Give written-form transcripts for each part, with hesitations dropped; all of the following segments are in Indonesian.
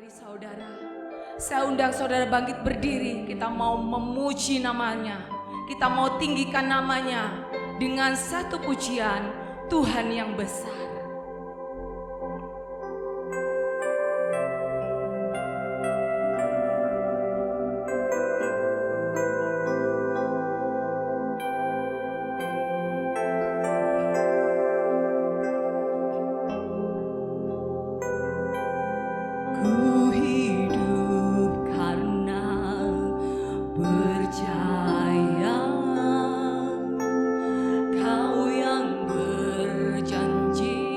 Mari saudara, saya undang saudara bangkit berdiri. Kita mau memuji namanya, kita mau tinggikan namanya dengan satu pujian, Tuhan yang besar. Ku hidup karena percaya Kau yang berjanji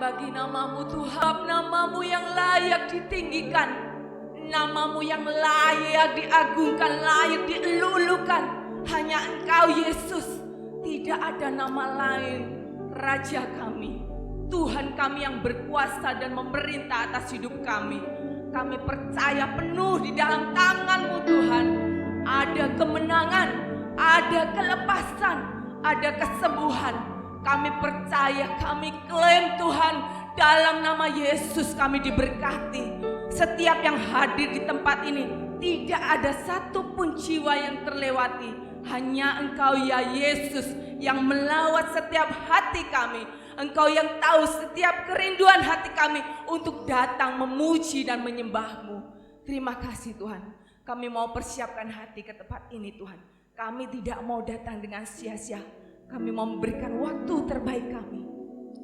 bagi namamu Tuhan, namamu yang layak ditinggikan, namamu yang layak diagungkan, layak dielulukan. Hanya Engkau Yesus, tidak ada nama lain. Raja kami, Tuhan kami yang berkuasa dan memerintah atas hidup kami. Kami percaya penuh di dalam tangan-Mu Tuhan. Ada kemenangan, ada kelepasan, ada kesembuhan. Kami percaya, kami klaim Tuhan, dalam nama Yesus kami diberkati. Setiap yang hadir di tempat ini, tidak ada satupun jiwa yang terlewati. Hanya Engkau ya Yesus yang melawat setiap hati kami. Engkau yang tahu setiap kerinduan hati kami untuk datang memuji dan menyembah-Mu. Terima kasih Tuhan. Kami mau persiapkan hati ke tempat ini Tuhan. Kami tidak mau datang dengan sia-sia. Kami mau memberikan waktu terbaik kami.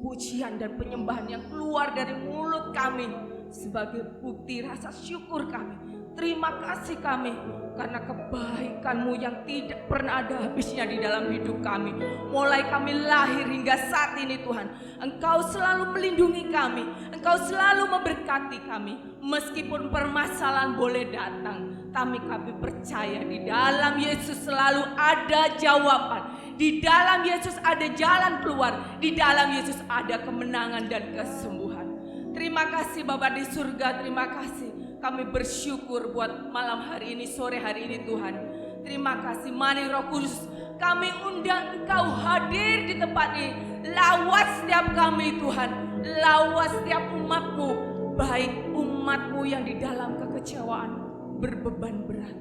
Pujian dan penyembahan yang keluar dari mulut kami sebagai bukti rasa syukur kami. Terima kasih kami karena kebaikan-Mu yang tidak pernah ada habisnya di dalam hidup kami. Mulai kami lahir hingga saat ini Tuhan, Engkau selalu melindungi kami, Engkau selalu memberkati kami. Meskipun permasalahan boleh datang, kami percaya di dalam Yesus selalu ada jawaban. Di dalam Yesus ada jalan keluar, di dalam Yesus ada kemenangan dan kesembuhan. Terima kasih Bapa di surga, terima kasih. Kami bersyukur buat malam hari ini, sore hari ini Tuhan. Terima kasih Mani Roh Kudus. Kami undang Engkau hadir di tempat ini. Lawat setiap kami Tuhan. Lawat setiap umat-Mu. Baik umat-Mu yang di dalam kekecewaan, berbeban berat.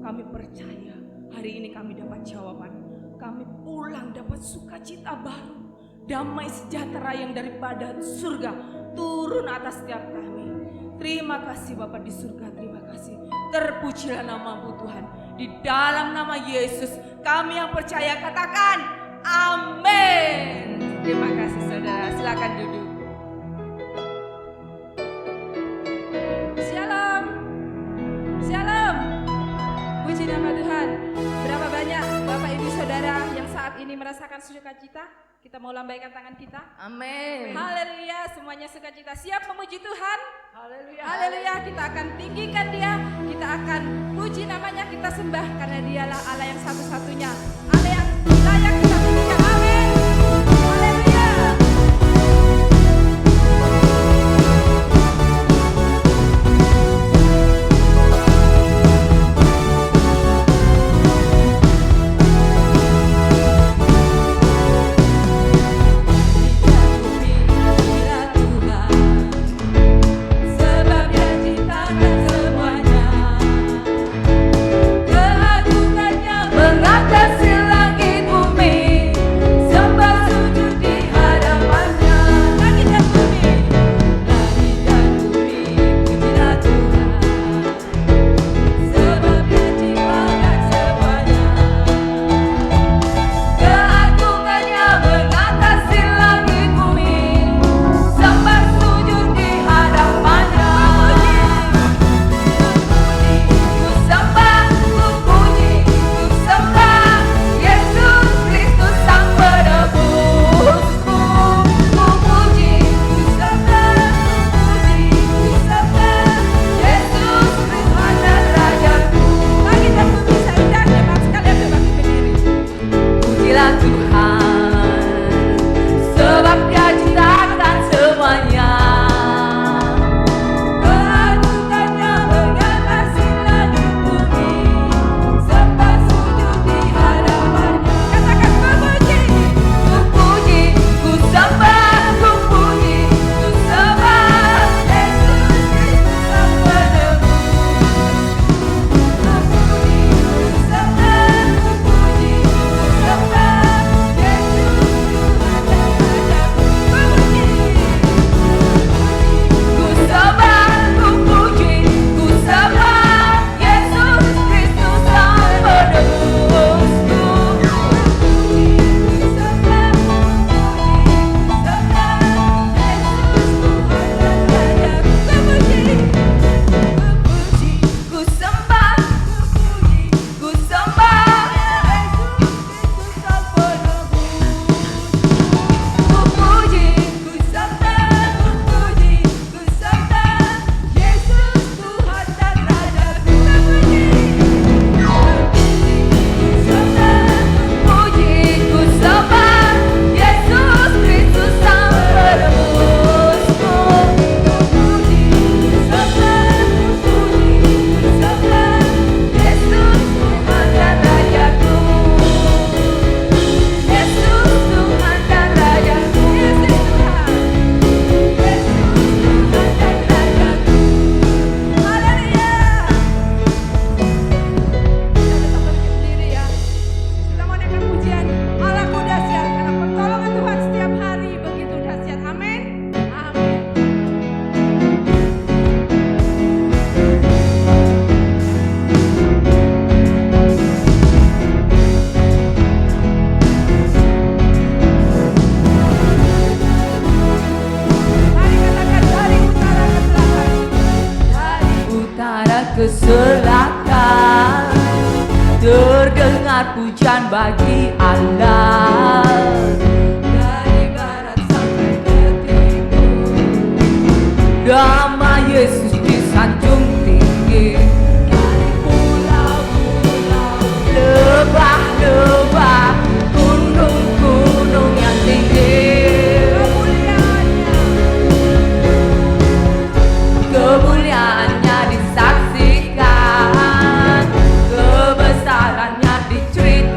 Kami percaya hari ini kami dapat jawaban. Kami pulang dapat sukacita baru. Damai sejahtera yang daripada surga turun atas setiap kami. Terima kasih Bapa di surga, terima kasih. Terpujilah nama-Mu Tuhan. Di dalam nama Yesus kami yang percaya katakan amin. Terima kasih saudara, silakan duduk. Shalom. Shalom. Puji nama Tuhan. Berapa banyak Bapak Ibu Saudara yang saat ini merasakan sukacita? Kita mau lambaikan tangan kita. Amin. Haleluya, semuanya sukacita. Siap memuji Tuhan? Haleluya. Haleluya, kita akan tinggikan Dia. Kita akan puji namanya, kita sembah karena Dialah Allah yang satu-satunya. Allah yang layak kita tinggikan. Amin. Haleluya. Mengatasi langit pujian bagi Allah. Dari barat sampai ke timur, nama Yesus disanjung tinggi. Dari pulau-pulau, lebah-lebah, gunung-gunung yang tinggi, kemuliaannya disaksikan, kebesarannya diceritakan.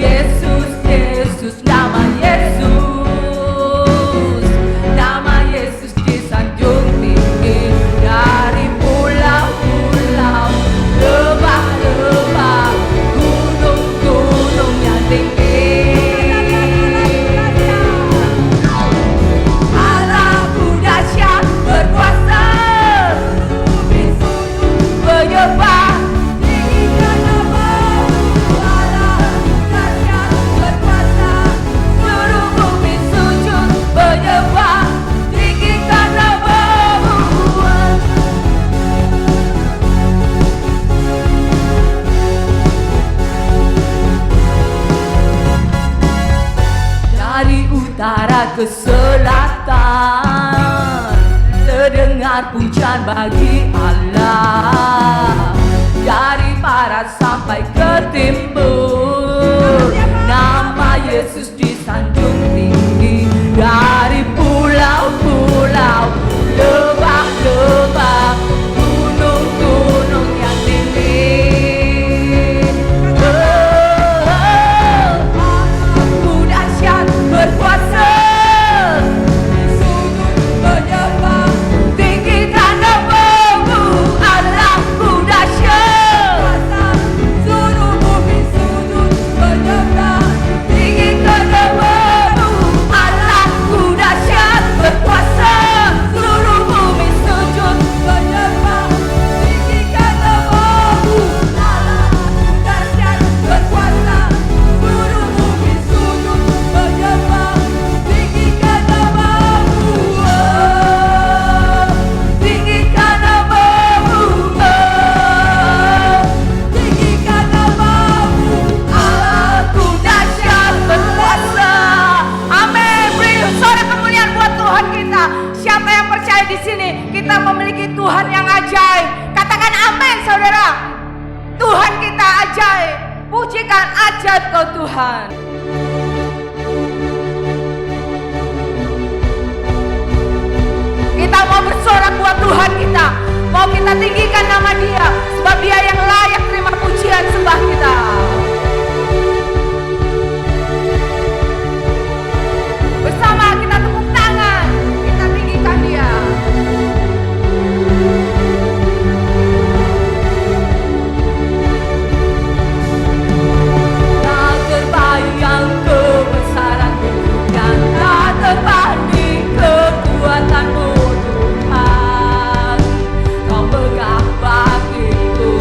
Yesus, Yesus, nama Yesus, nama Yesus disanjung tinggi. Dari pulau-pulau, lebah-lebah, gunung-gunung yang tinggi, Allahku dahsyat berkuasa, menyembah, tinggikan namamu. Allahku dahsyat berkuasa, seluruh bumi sujud menyembah, tinggikan namamu. Dari utara ke selatan, terdengar pujian bagi Allah. Dari barat sampai ke timur, nama Yesus disanjung tinggi. Dari pulau-pulau, lebah-lebah, gunung-gunung yang tinggi, Allahku dahsyat berkuasa, sujud menyembah, tinggikan namamu. Allahku dahsyat, seluruh bumi sujud menyembah, tinggikan namamu. Allahku dahsyat berkuasa, seluruh bumi sujud menyembah, tinggikan namamu. Allahku dahsyat berkuasa, seluruh bumi sujud menyembah, tinggikan namamu. Tinggikan namamu, tinggikan namamu. Allahku dahsyat berkuasa. Amin. Beri sorak kemuliaan buat Tuhan kita. Siapa yang percaya di sini kita memiliki Tuhan yang ajaib? Katakan amin, saudara. Tuhan kita ajaib. Pujikan ajaib kau Tuhan. Kita mau bersorak buat Tuhan kita. Mau kita tinggikan nama Dia, sebab Dia yang layak terima pujian sembah kita. Bersama kita tepuk tangan, kita tinggikan Dia. Tak terbayang kebesaran-Mu dan tak terbanding kekuatan-Mu, Tuhan. Kau megah bagiku.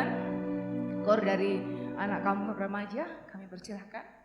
kemudian kor dari anak kaum remaja kami persilahkan.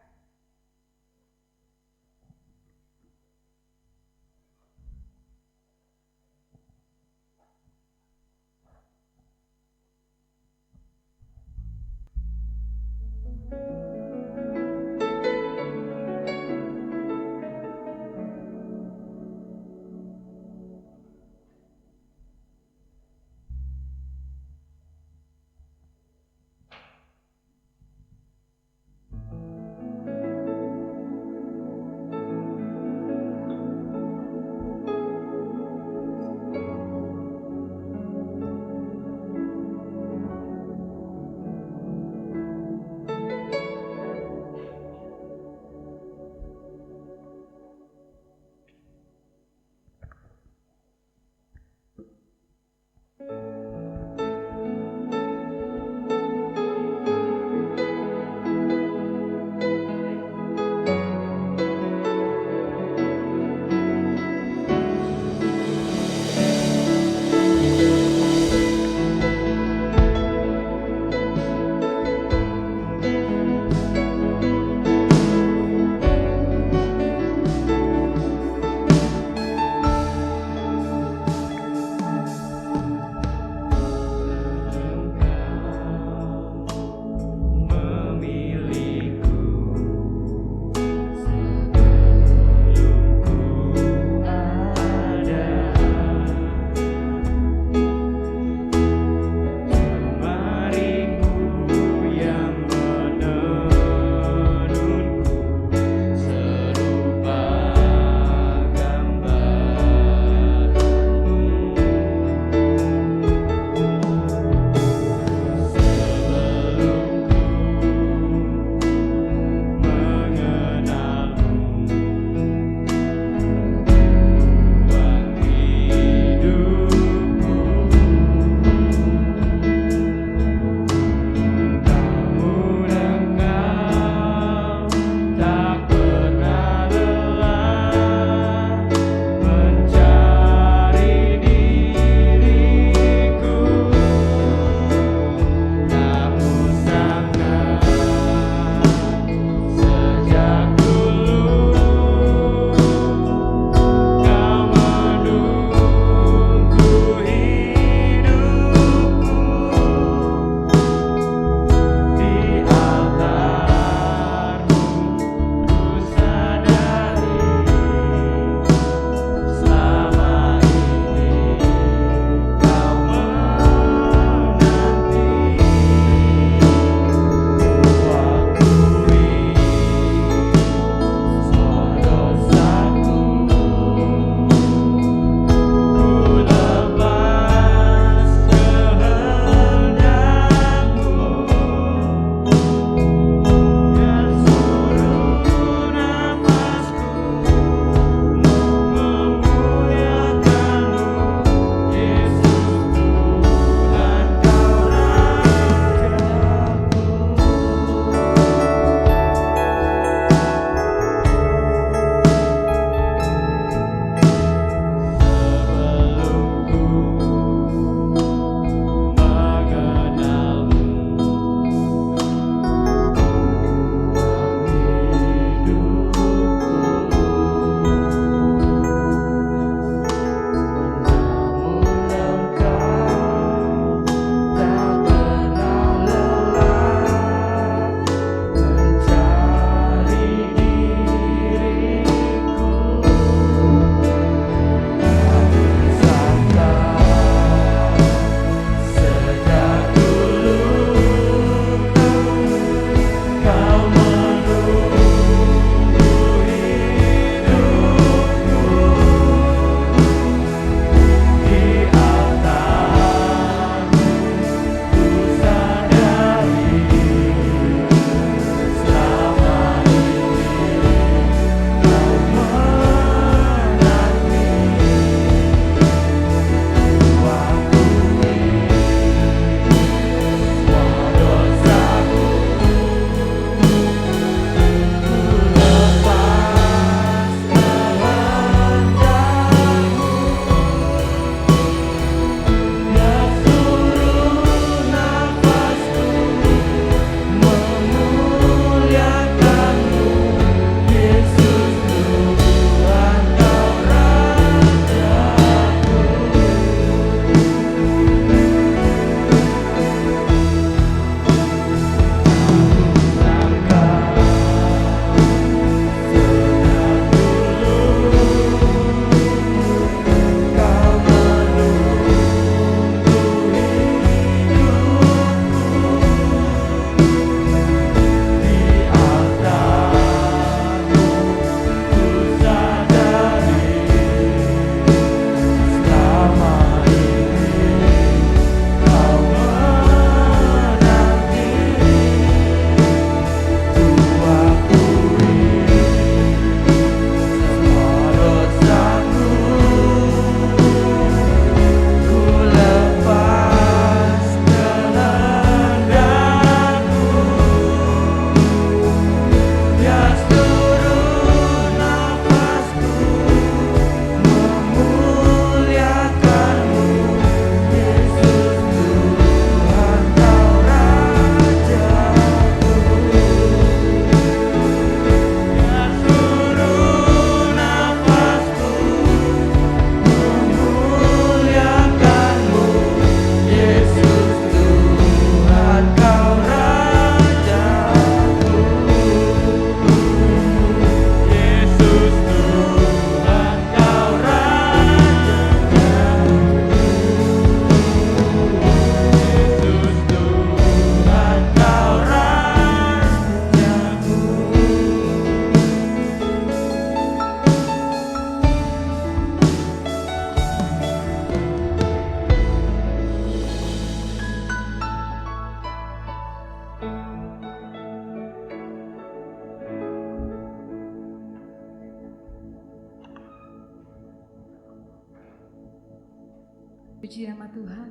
Puji nama Tuhan.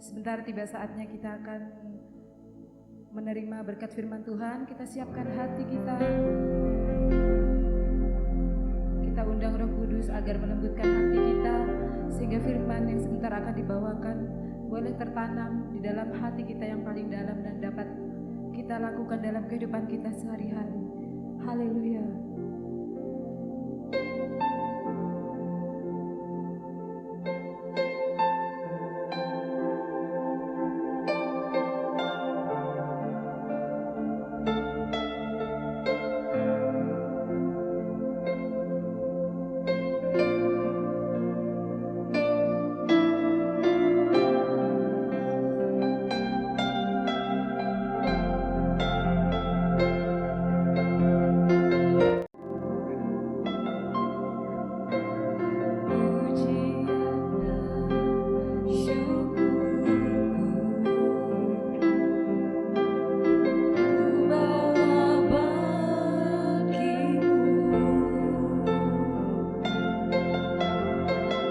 Sebentar tiba saatnya kita akan menerima berkat firman Tuhan. Kita siapkan hati kita. Kita undang Roh Kudus agar melembutkan hati kita, sehingga firman yang sebentar akan dibawakan boleh tertanam di dalam hati kita yang paling dalam dan dapat kita lakukan dalam kehidupan kita sehari-hari. Haleluya.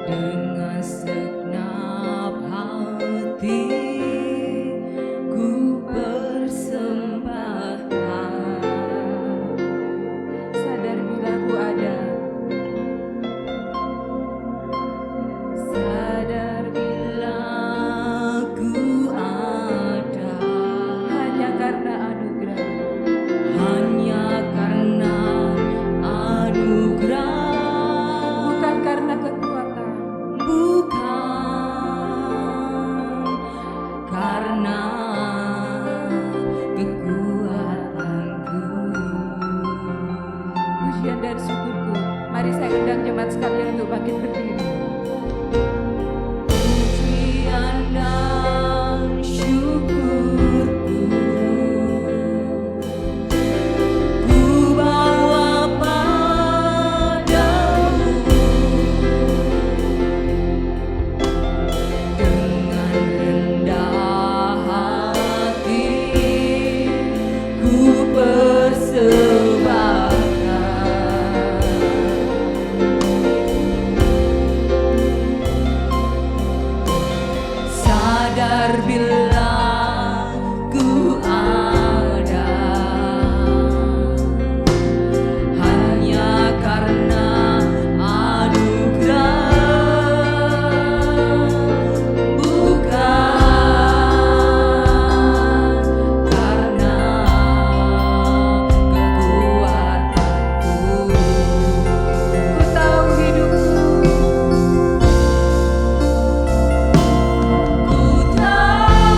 Dengan segenap hati ku persembahkan. Sadar bila ku ada, Sadar bila ku ada, hanya karena anugerah. hanya karena anugerah. Bukan karena kekuatan, Bukan karena kekuatanku. pujian dan syukurku. Mari saya undang jemaat sekalian untuk bangkit berdiri. Pujian dan syukurku ku bawa padamu. Dengan rendah hati ku persembahkan. Sadar bila ku ada, hanya karena anugerah. Bukan karena kekuatanku. Ku tahu hidupku, Ku tahu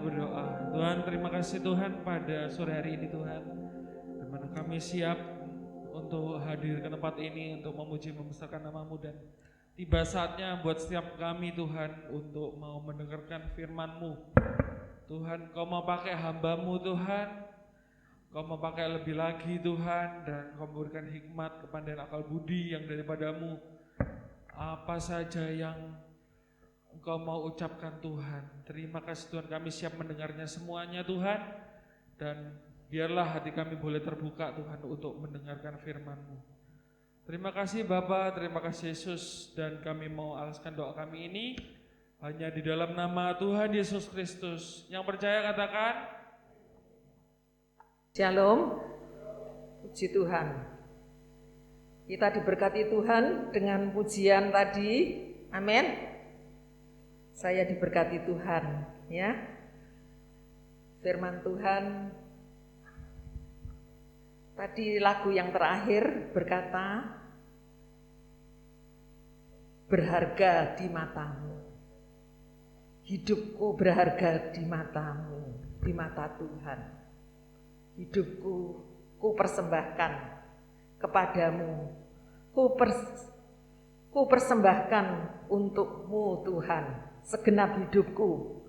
berdoa. Tuhan, terima kasih Tuhan pada sore hari ini Tuhan, di mana kami siap untuk hadir ke tempat ini untuk memuji membesarkan nama-Mu, dan tiba saatnya buat setiap kami Tuhan untuk mau mendengarkan firman-Mu. Tuhan, Kau mau pakai hamba-Mu Tuhan, Kau mau pakai lebih lagi Tuhan, dan Kau memberikan hikmat, kepandaian, akal budi yang daripada-Mu. Apa saja yang Engkau mau ucapkan Tuhan, terima kasih Tuhan, kami siap mendengarnya semuanya Tuhan, dan biarlah hati kami boleh terbuka Tuhan untuk mendengarkan firman-Mu. Terima kasih Bapa, terima kasih Yesus, dan kami mau alaskan doa kami ini hanya di dalam nama Tuhan Yesus Kristus. Yang percaya katakan Shalom, puji Tuhan. Kita diberkati Tuhan dengan pujian tadi, amin. Saya diberkati Tuhan, ya. Firman Tuhan tadi lagu yang terakhir berkata, berharga di matamu. Hidupku berharga di matamu, di mata Tuhan. Hidupku ku persembahkan kepadamu. Ku persembahkan untuk-Mu Tuhan, segenap hidupku.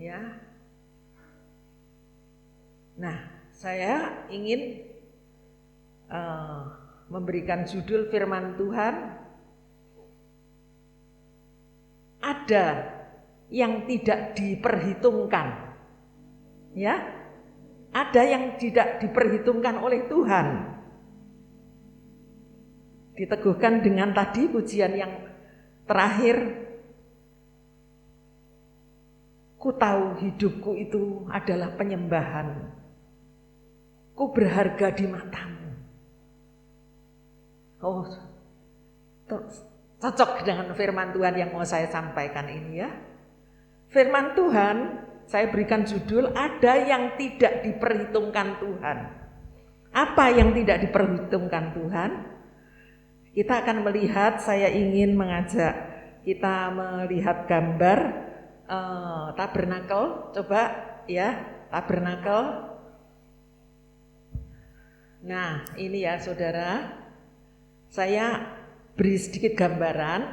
Ya. Nah, saya ingin memberikan judul firman Tuhan, ada yang tidak diperhitungkan. Ya. Ada yang tidak diperhitungkan oleh Tuhan. Diteguhkan dengan tadi pujian yang terakhir, ku tahu hidupku itu adalah penyembahan, ku berharga di matamu. Oh, cocok dengan firman Tuhan yang mau saya sampaikan ini, ya. Firman Tuhan saya berikan judul, ada yang tidak diperhitungkan Tuhan. Apa yang tidak diperhitungkan Tuhan? Kita akan melihat, saya ingin mengajak kita melihat gambar tabernakel. Coba ya, tabernakel. Nah ini ya saudara, saya beri sedikit gambaran.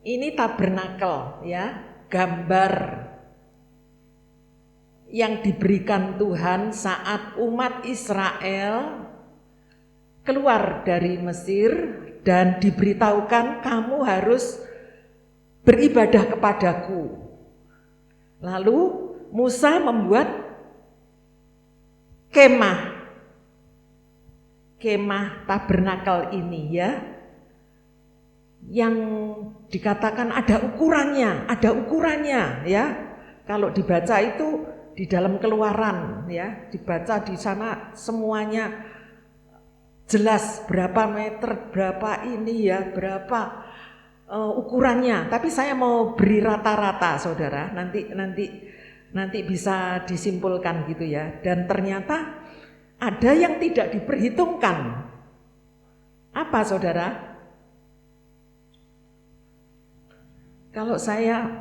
Ini tabernakel ya, gambar yang diberikan Tuhan saat umat Israel keluar dari Mesir dan diberitahukan kamu harus beribadah kepadaku. Lalu Musa membuat kemah tabernakel ini ya, yang dikatakan ada ukurannya ya. Kalau dibaca itu di dalam Keluaran ya, dibaca di sana semuanya jelas berapa meter, berapa ini ya, berapa ukurannya. Tapi saya mau beri rata-rata saudara, nanti bisa disimpulkan gitu ya. Dan ternyata ada yang tidak diperhitungkan. Apa saudara? Kalau saya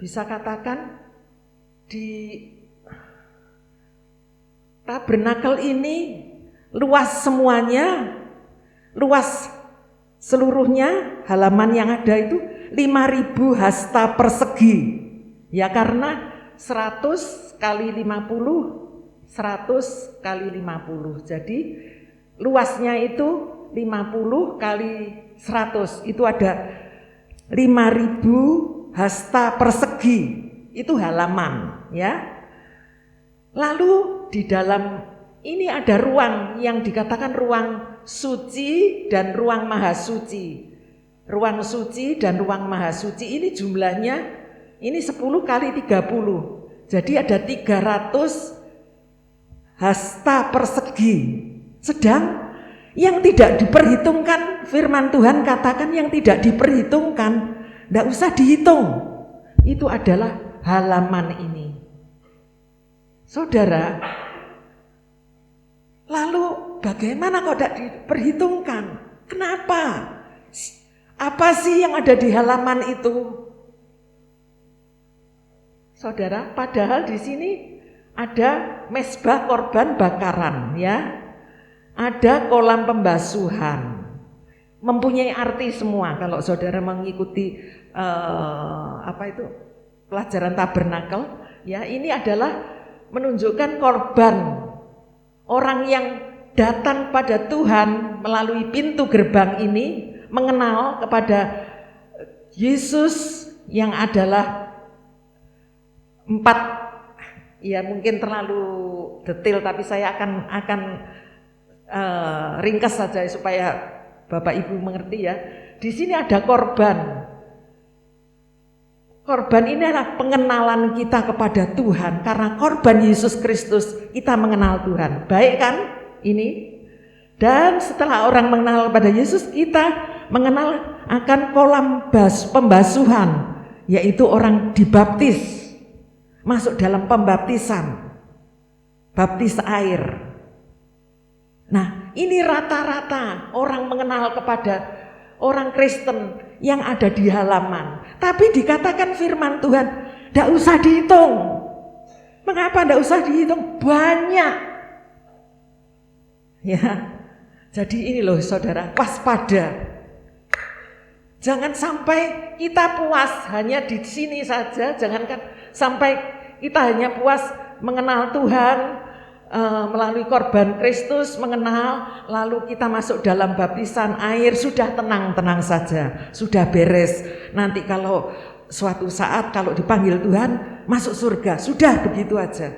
bisa katakan di tabernakel ini luas semuanya, luas seluruhnya, halaman yang ada itu 5.000 hasta persegi. Ya karena 100 kali 50, 100 kali 50. Jadi luasnya itu 50 kali 100, itu ada 5.000 hasta persegi. Itu halaman ya. Lalu di dalam ini ada ruang yang dikatakan ruang suci dan ruang maha suci. Ruang suci dan ruang maha suci ini jumlahnya ini 10 kali 30. Jadi ada 300 hasta persegi. Sedang yang tidak diperhitungkan, firman Tuhan katakan yang tidak diperhitungkan, tidak usah dihitung. Itu adalah halaman ini. Saudara, lalu bagaimana kok tidak diperhitungkan? Kenapa? Apa sih yang ada di halaman itu? Saudara, padahal di sini ada mezbah korban bakaran, ya. Ada kolam pembasuhan. Mempunyai arti semua kalau saudara mengikuti pelajaran tabernakel, ya. Ini adalah menunjukkan korban orang yang datang pada Tuhan melalui pintu gerbang ini, mengenal kepada Yesus yang adalah 4, ya mungkin terlalu detail, tapi saya akan ringkas saja supaya Bapak Ibu mengerti, ya. Di sini ada korban. Korban ini adalah pengenalan kita kepada Tuhan. Karena korban Yesus Kristus kita mengenal Tuhan. Baik kan ini? Dan setelah orang mengenal kepada Yesus, kita mengenal akan kolam pembasuhan, yaitu orang dibaptis, masuk dalam pembaptisan, baptis air. Nah, ini rata-rata orang mengenal kepada orang Kristen yang ada di halaman. Tapi dikatakan firman Tuhan, tidak usah dihitung. Mengapa tidak usah dihitung? Banyak. Ya, jadi ini loh saudara, waspada. Jangan sampai kita puas hanya di sini saja. Jangankan sampai kita hanya puas mengenal Tuhan, melalui korban Kristus, mengenal, lalu kita masuk dalam baptisan air, sudah tenang-tenang saja, sudah beres. Nanti kalau suatu saat kalau dipanggil Tuhan masuk surga, sudah begitu aja.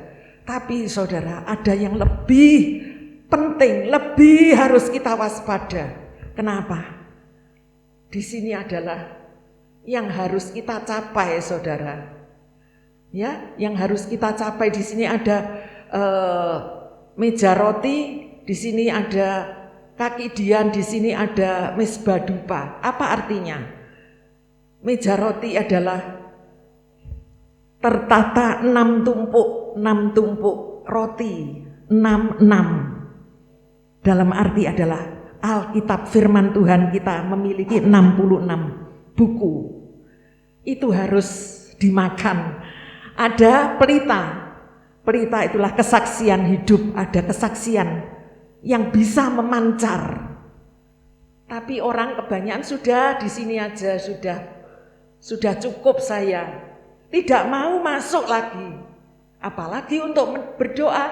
Tapi saudara, ada yang lebih penting, lebih harus kita waspada. Kenapa? Di sini adalah yang harus kita capai, saudara. Ya, yang harus kita capai di sini ada meja roti, di sini ada kaki dian, di sini ada mezbah dupa. Apa artinya? Meja roti adalah tertata 6 tumpuk roti, 6. Dalam arti adalah Alkitab firman Tuhan kita memiliki 66 buku. Itu harus dimakan. Ada pelita. Pelita itulah kesaksian hidup, ada kesaksian yang bisa memancar. Tapi orang kebanyakan sudah di sini aja, sudah cukup saya. Tidak mau masuk lagi. Apalagi untuk berdoa,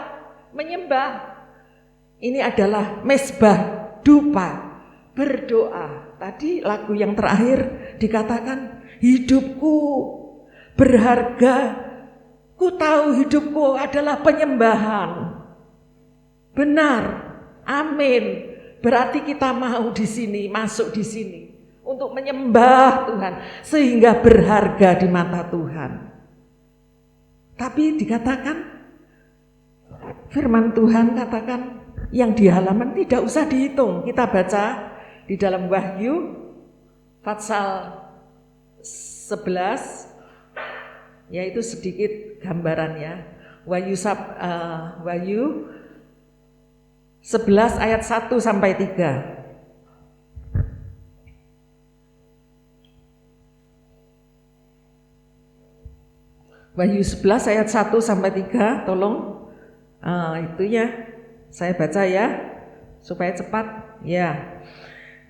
menyembah. Ini adalah mezbah dupa, berdoa. Tadi lagu yang terakhir dikatakan, hidupku berharga. Ku tahu hidupku adalah penyembahan. Benar, amin. Berarti kita mau di sini, masuk di sini untuk menyembah Tuhan sehingga berharga di mata Tuhan. Tapi dikatakan, firman Tuhan katakan yang di halaman tidak usah dihitung. Kita baca di dalam Wahyu pasal 11. Yaitu sedikit gambarannya. Wahyu 11 ayat 1 sampai 3. Wahyu 11 ayat 1 sampai 3, tolong itu ya. Saya baca ya supaya cepat. Ya.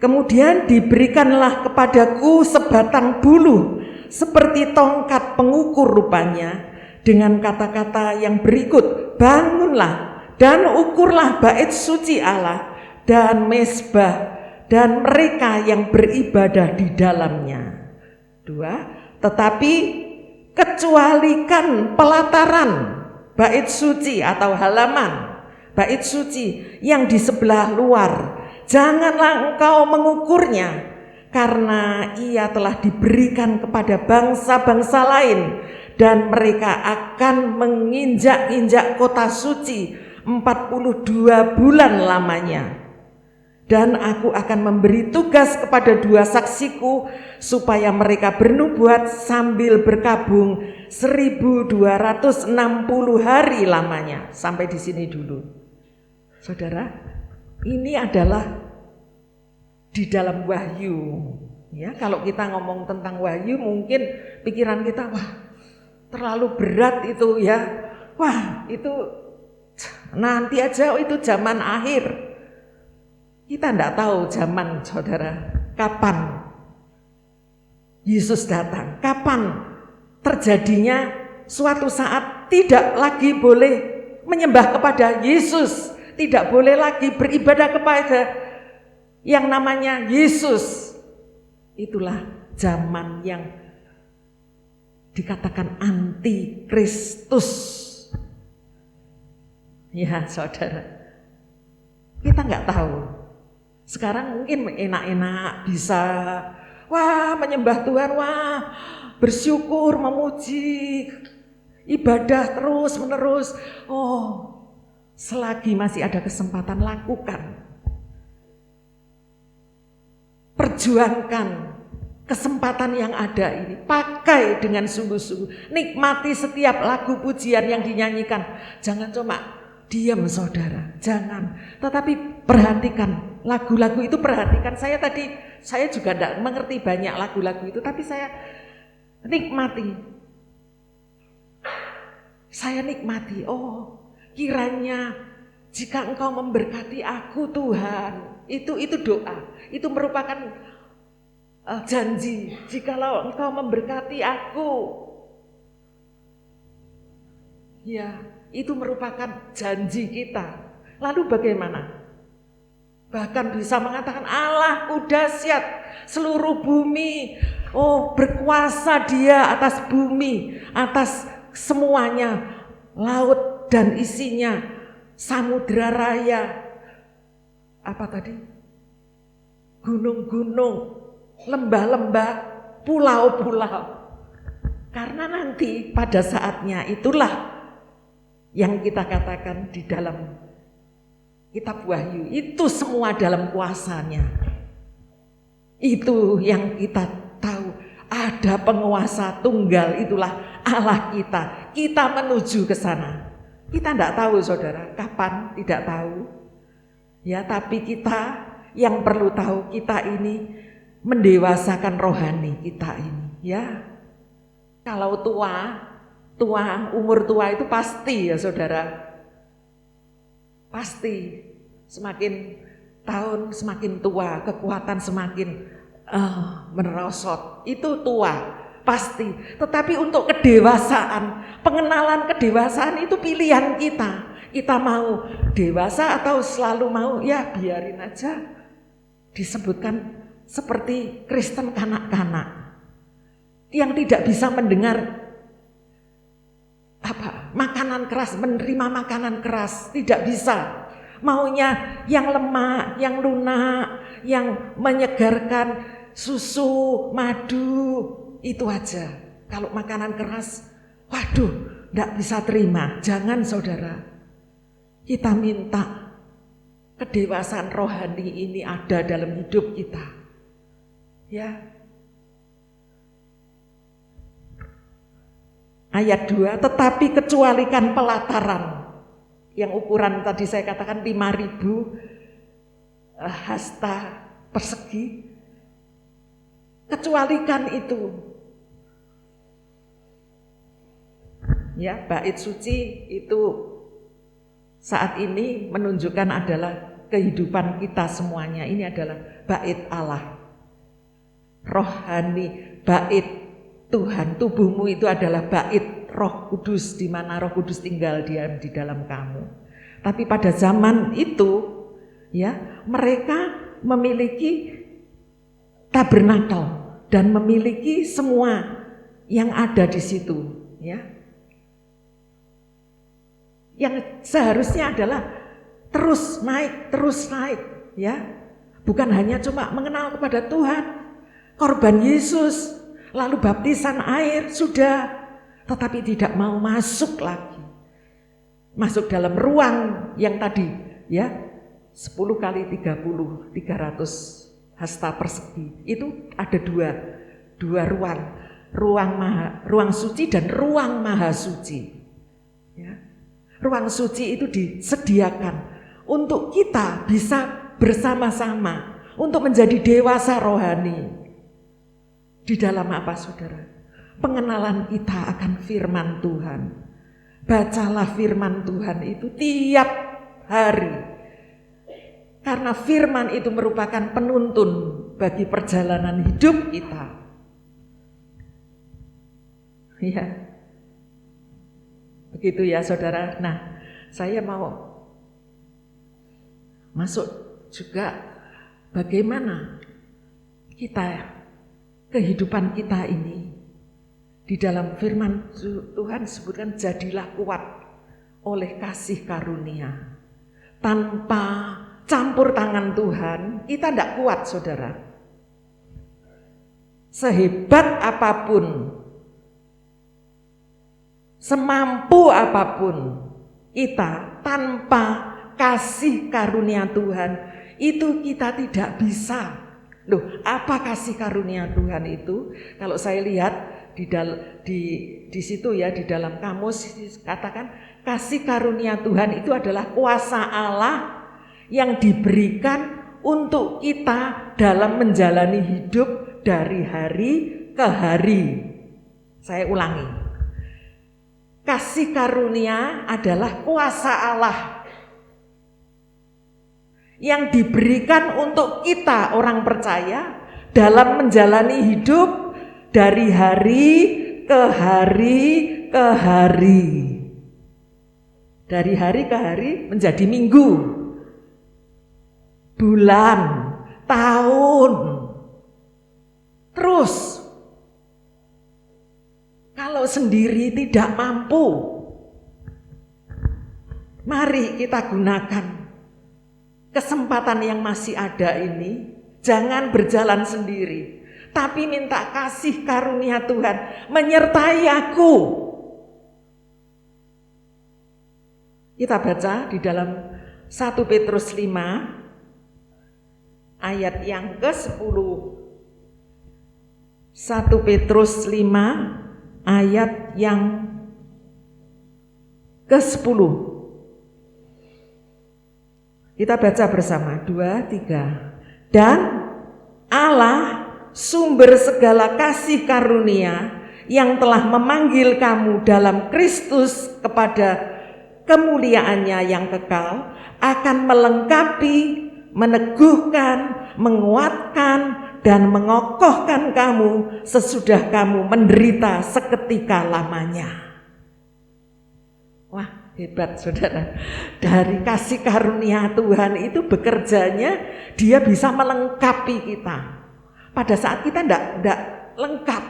Kemudian diberikanlah kepadaku sebatang bulu seperti tongkat pengukur rupanya, dengan kata-kata yang berikut, bangunlah dan ukurlah bait suci Allah dan mezbah dan mereka yang beribadah di dalamnya. 2. Tetapi kecualikan pelataran bait suci atau halaman bait suci yang di sebelah luar, janganlah engkau mengukurnya, karena ia telah diberikan kepada bangsa-bangsa lain dan mereka akan menginjak-injak kota suci 42 bulan lamanya. Dan aku akan memberi tugas kepada 2 saksiku supaya mereka bernubuat sambil berkabung 1260 hari lamanya. Sampai di sini dulu. Saudara, ini adalah di dalam Wahyu, ya. Kalau kita ngomong tentang Wahyu, mungkin pikiran kita, wah, terlalu berat itu ya. Wah, itu nanti aja, itu zaman akhir. Kita tidak tahu zaman, saudara, kapan Yesus datang, kapan terjadinya suatu saat tidak lagi boleh menyembah kepada Yesus, tidak boleh lagi beribadah kepada yang namanya Yesus. Itulah zaman yang dikatakan anti-Kristus. Ya saudara, kita nggak tahu. Sekarang mungkin enak-enak bisa, wah menyembah Tuhan, wah bersyukur, memuji, ibadah terus menerus. Oh, selagi masih ada kesempatan, lakukan. Perjuangkan kesempatan yang ada ini, pakai dengan sungguh-sungguh, nikmati setiap lagu pujian yang dinyanyikan. Jangan cuma diam saudara, jangan. Tetapi perhatikan lagu-lagu itu, perhatikan. Saya juga tidak mengerti banyak lagu-lagu itu, tapi saya nikmati. Saya nikmati, oh kiranya jika Engkau memberkati aku Tuhan, itu doa, itu merupakan janji. Jikalau Engkau memberkati aku, ya itu merupakan janji kita. Lalu bagaimana? Bahkan bisa mengatakan Allahku dahsyat seluruh bumi, oh berkuasa Dia atas bumi, atas semuanya, laut dan isinya, samudra raya, apa tadi? Gunung-gunung, lembah-lembah, pulau-pulau. Karena nanti pada saatnya itulah yang kita katakan di dalam kitab Wahyu, itu semua dalam kuasanya. Itu yang kita tahu, ada penguasa tunggal, itulah Allah kita. Kita menuju ke sana. Kita tidak tahu saudara, kapan, tidak tahu. Ya, tapi kita yang perlu tahu, kita ini mendewasakan rohani kita ini, ya. Kalau umur tua itu pasti ya saudara, pasti semakin tahun semakin tua, kekuatan semakin merosot, itu tua pasti. Tetapi untuk kedewasaan, pengenalan kedewasaan itu pilihan kita. Kita mau dewasa atau selalu mau ya biarin aja disebutkan seperti Kristen kanak-kanak yang tidak bisa mendengar makanan keras, menerima makanan keras, tidak bisa. Maunya yang lemak, yang lunak, yang menyegarkan, susu, madu, itu aja. Kalau makanan keras, waduh, tidak bisa terima. Jangan saudara. Kita minta kedewasaan rohani ini ada dalam hidup kita. Ya. Ayat 2, tetapi kecualikan pelataran yang ukuran tadi saya katakan 5.000 hasta persegi. Kecualikan itu. Ya, bait suci itu saat ini menunjukkan adalah kehidupan kita semuanya. Ini adalah bait Allah. Rohani, bait Tuhan, tubuhmu itu adalah bait Roh Kudus, di mana Roh Kudus tinggal diam di dalam kamu. Tapi pada zaman itu, ya, mereka memiliki tabernakel dan memiliki semua yang ada di situ, ya. Yang seharusnya adalah terus naik, ya. Bukan hanya cuma mengenal kepada Tuhan, korban Yesus, lalu baptisan air, sudah, tetapi tidak mau masuk lagi. Masuk dalam ruang yang tadi, ya, 10 kali 30, 300 hasta persegi. Itu ada dua ruang. Ruang suci dan ruang maha suci. Ya. Ruang suci itu disediakan untuk kita bisa bersama-sama untuk menjadi dewasa rohani. Di dalam apa saudara? pengenalan kita akan firman Tuhan. Bacalah firman Tuhan itu tiap hari. Karena firman itu merupakan penuntun bagi perjalanan hidup kita. Ya. Begitu ya saudara. Nah, saya mau masuk juga bagaimana kita, kehidupan kita ini di dalam firman Tuhan disebutkan jadilah kuat oleh kasih karunia. Tanpa campur tangan Tuhan kita tidak kuat saudara. Sehebat apapun, semampu apapun kita, tanpa kasih karunia Tuhan itu kita tidak bisa. Loh, apa kasih karunia Tuhan itu? Kalau saya lihat di situ ya, di dalam kamus katakan kasih karunia Tuhan itu adalah kuasa Allah yang diberikan untuk kita dalam menjalani hidup dari hari ke hari. Saya ulangi. Kasih karunia adalah kuasa Allah yang diberikan untuk kita orang percaya dalam menjalani hidup dari hari ke hari ke hari. Dari hari ke hari menjadi minggu, bulan, tahun. Terus kalau sendiri tidak mampu, mari kita gunakan kesempatan yang masih ada ini. Jangan berjalan sendiri, tapi minta kasih karunia Tuhan menyertai aku. Kita baca di dalam 1 Petrus 5 ayat yang ke-10. 1 Petrus 5 ayat yang ke-10. Kita baca bersama, 2, 3. Dan Allah sumber segala kasih karunia yang telah memanggil kamu dalam Kristus kepada kemuliaannya yang kekal akan melengkapi, meneguhkan, menguatkan, dan mengokohkan kamu sesudah kamu menderita seketika lamanya. Wah, hebat saudara. Dari kasih karunia Tuhan itu bekerjanya, dia bisa melengkapi kita. Pada saat kita tidak lengkap,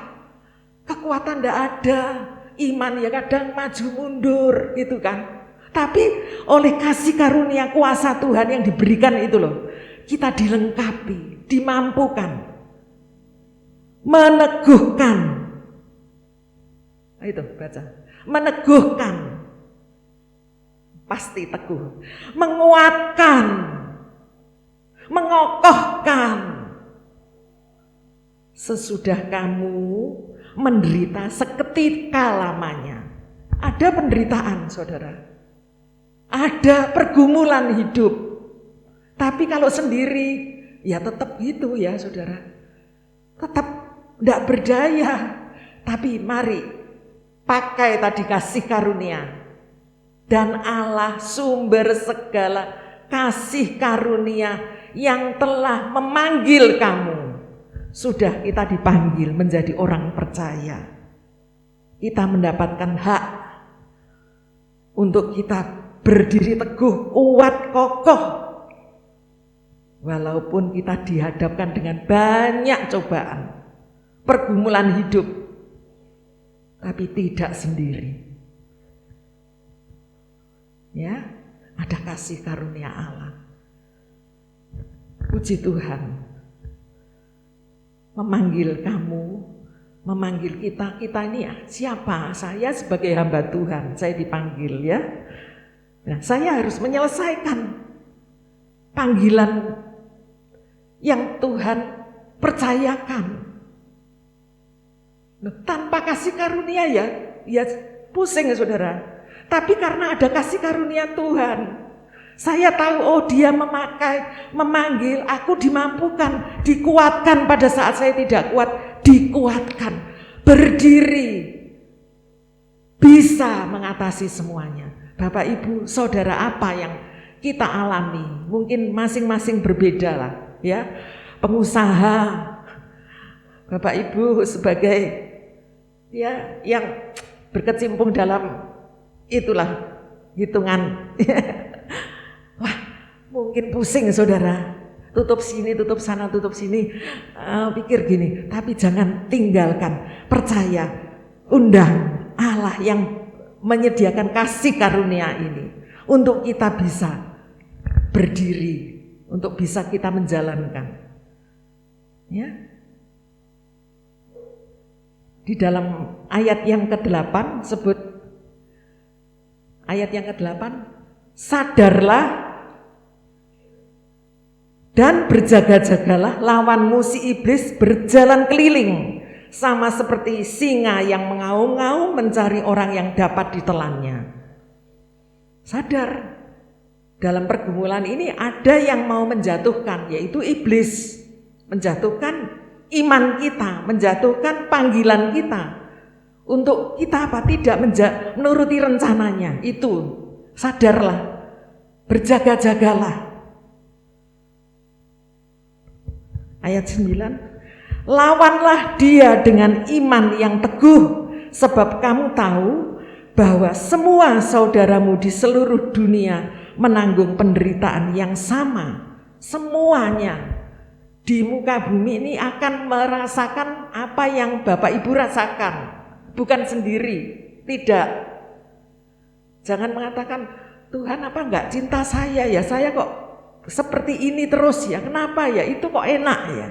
kekuatan tidak ada, iman ya kadang maju mundur gitu kan. Tapi oleh kasih karunia kuasa Tuhan yang diberikan itu loh, kita dilengkapi, dimampukan, meneguhkan. Itu baca, meneguhkan, pasti teguh, menguatkan, mengokohkan. Sesudah kamu menderita seketika lamanya. Ada penderitaan saudara, ada pergumulan hidup. Tapi kalau sendiri ya tetap gitu ya saudara, tetap tidak berdaya. Tapi mari pakai tadi kasih karunia. Dan Allah sumber segala kasih karunia yang telah memanggil kamu. Sudah kita dipanggil menjadi orang percaya. Kita mendapatkan hak untuk kita berdiri teguh, kuat, kokoh. Walaupun kita dihadapkan dengan banyak cobaan, pergumulan hidup, tapi tidak sendiri. Ya, ada kasih karunia Allah. Puji Tuhan. Memanggil kamu, memanggil kita ini ya, siapa? Saya sebagai hamba Tuhan, saya dipanggil ya. Nah, saya harus menyelesaikan panggilan yang Tuhan percayakan. Nah, tanpa kasih karunia ya pusing ya saudara. Tapi karena ada kasih karunia Tuhan, saya tahu oh dia memanggil, aku dimampukan, dikuatkan pada saat saya tidak kuat, dikuatkan. berdiri, bisa mengatasi semuanya. Bapak Ibu, saudara, apa yang kita alami? Mungkin masing-masing berbeda lah, ya. Pengusaha, Bapak Ibu sebagai ya yang berkecimpung dalam itulah hitungan. Wah, mungkin pusing saudara. Tutup sini, tutup sana, tutup sini. Pikir gini, tapi jangan tinggalkan. Percaya, undang Allah yang menyediakan kasih karunia ini untuk kita bisa berdiri, untuk bisa kita menjalankan. Ya. Di dalam ayat yang ke-8 sebut, ayat yang ke-8, sadarlah dan berjaga-jagalah, lawanmu si iblis berjalan keliling sama seperti singa yang mengaum-ngaum mencari orang yang dapat ditelannya. Sadar, dalam pergumulan ini ada yang mau menjatuhkan, yaitu iblis. Menjatuhkan iman kita, menjatuhkan panggilan kita untuk kita apa? Tidak menuruti rencananya. Itu sadarlah, berjaga-jagalah. Ayat 9, lawanlah dia dengan iman yang teguh, sebab kamu tahu bahwa semua saudaramu di seluruh dunia menanggung penderitaan yang sama. Semuanya di muka bumi ini akan merasakan apa yang Bapak Ibu rasakan, bukan sendiri, tidak. Jangan mengatakan, Tuhan apa enggak cinta saya ya, saya kok seperti ini terus ya, kenapa ya, itu kok enak ya.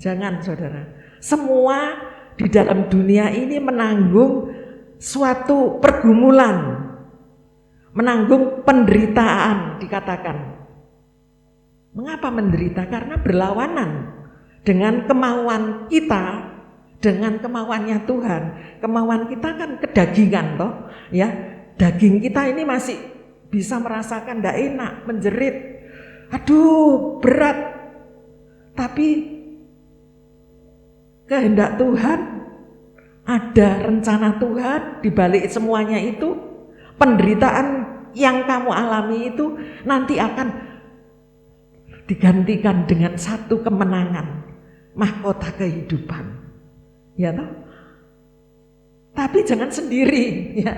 Jangan saudara, semua di dalam dunia ini menanggung suatu pergumulan, menanggung penderitaan dikatakan. Mengapa menderita? Karena berlawanan dengan kemauan kita, dengan kemauannya Tuhan. Kemauan kita kan kedagingan toh, ya. Daging kita ini masih bisa merasakan tidak enak, menjerit. Aduh, berat. Tapi kehendak Tuhan, ada rencana Tuhan di balik semuanya itu. Penderitaan yang kamu alami itu nanti akan digantikan dengan satu kemenangan, mahkota kehidupan, ya toh. Tapi jangan sendiri, ya.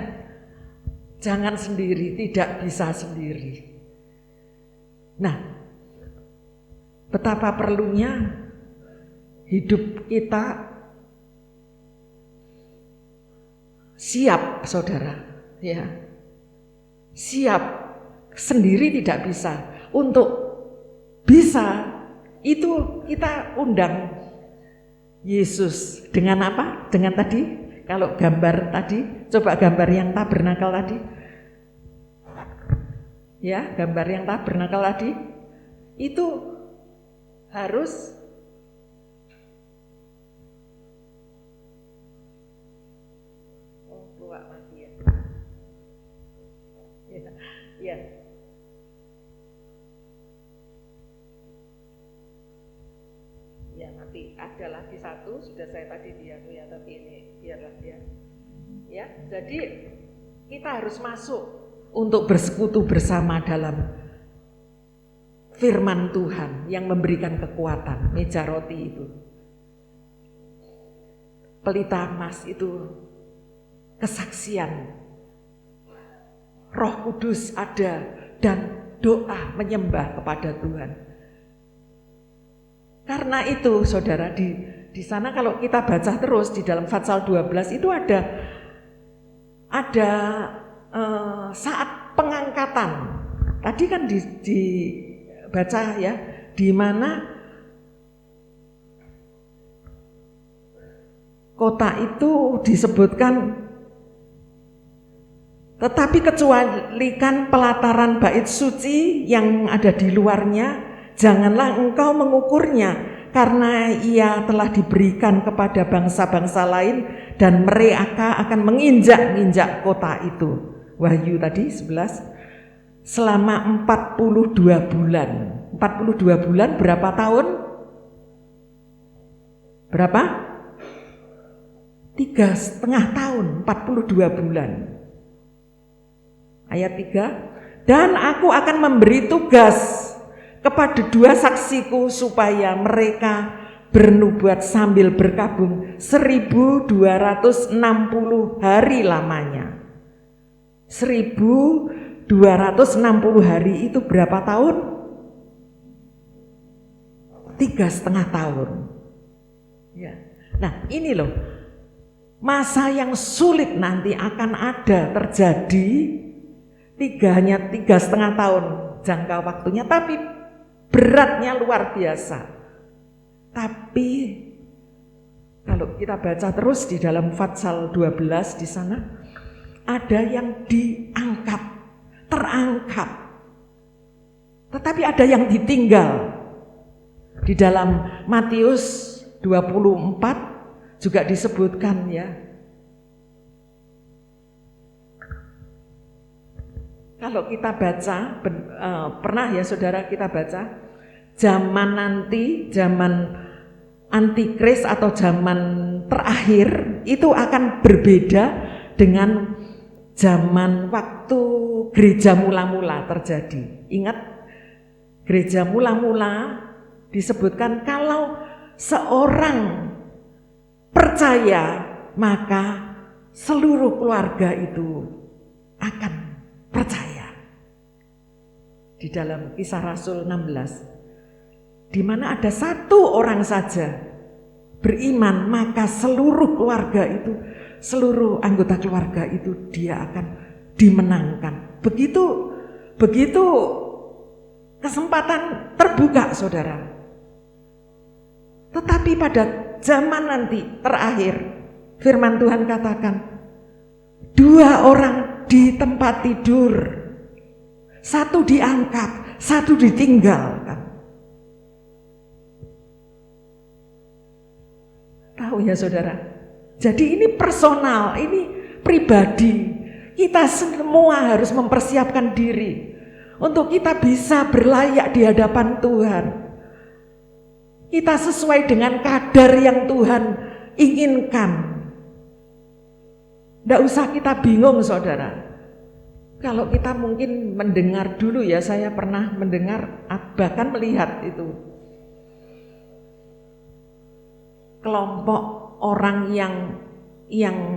Jangan sendiri, tidak bisa sendiri. Nah, betapa perlunya hidup kita siap, saudara, ya. Siap, sendiri tidak bisa. Untuk bisa, itu kita undang Yesus dengan apa? Dengan tadi, kalau gambar tadi, coba gambar yang tabernakel tadi. Ya, gambar yang tabernakel tadi. Itu harus mati ya. Ya. Ya, nanti ada lagi satu, sudah saya tadi dianu ya, tapi ini biarlah ya. Ya, jadi kita harus masuk untuk bersekutu bersama dalam firman Tuhan yang memberikan kekuatan. Meja roti itu, pelita emas itu kesaksian. Roh Kudus ada dan doa menyembah kepada Tuhan. Karena itu saudara, di sana kalau kita baca terus di dalam Fatsal 12 itu ada saat pengangkatan. Tadi kan dibaca ya, di mana kota itu disebutkan, tetapi kecualikan pelataran bait suci yang ada di luarnya, janganlah engkau mengukurnya, karena ia telah diberikan kepada bangsa-bangsa lain dan mereka akan menginjak-injak kota itu. Wahyu tadi 11, selama 42 bulan. 42 bulan berapa tahun? Berapa? 3,5 tahun, 42 bulan. Ayat 3, dan aku akan memberi tugas kepada 2 saksiku supaya mereka bernubuat sambil berkabung 1260 hari lamanya. 1260 hari itu berapa tahun? 3,5 tahun. Ya. Nah ini loh, masa yang sulit nanti akan ada terjadi, hanya 3,5 tahun jangka waktunya, tapi beratnya luar biasa. Tapi kalau kita baca terus di dalam Fatsal 12 di sana, ada yang diangkat, terangkat, tetapi ada yang ditinggal. Di dalam Matius 24 juga disebutkan ya. Kalau kita baca, pernah ya saudara kita baca, zaman nanti, zaman antikris atau zaman terakhir itu akan berbeda dengan zaman waktu gereja mula-mula terjadi. Ingat, gereja mula-mula disebutkan kalau seorang percaya maka seluruh keluarga itu akan percaya. Di dalam Kisah Rasul 16, di mana ada 1 orang saja beriman, maka seluruh keluarga itu, seluruh anggota keluarga itu dia akan dimenangkan. Begitu kesempatan terbuka saudara. Tetapi pada zaman nanti terakhir, firman Tuhan katakan 2 orang di tempat tidur, 1 diangkat, 1 ditinggalkan. Tahu ya saudara? Jadi ini personal, ini pribadi. Kita semua harus mempersiapkan diri untuk kita bisa berlayak di hadapan Tuhan. Kita sesuai dengan kadar yang Tuhan inginkan. Tidak usah kita bingung saudara. Kalau kita mungkin mendengar dulu ya, saya pernah mendengar bahkan melihat itu kelompok orang yang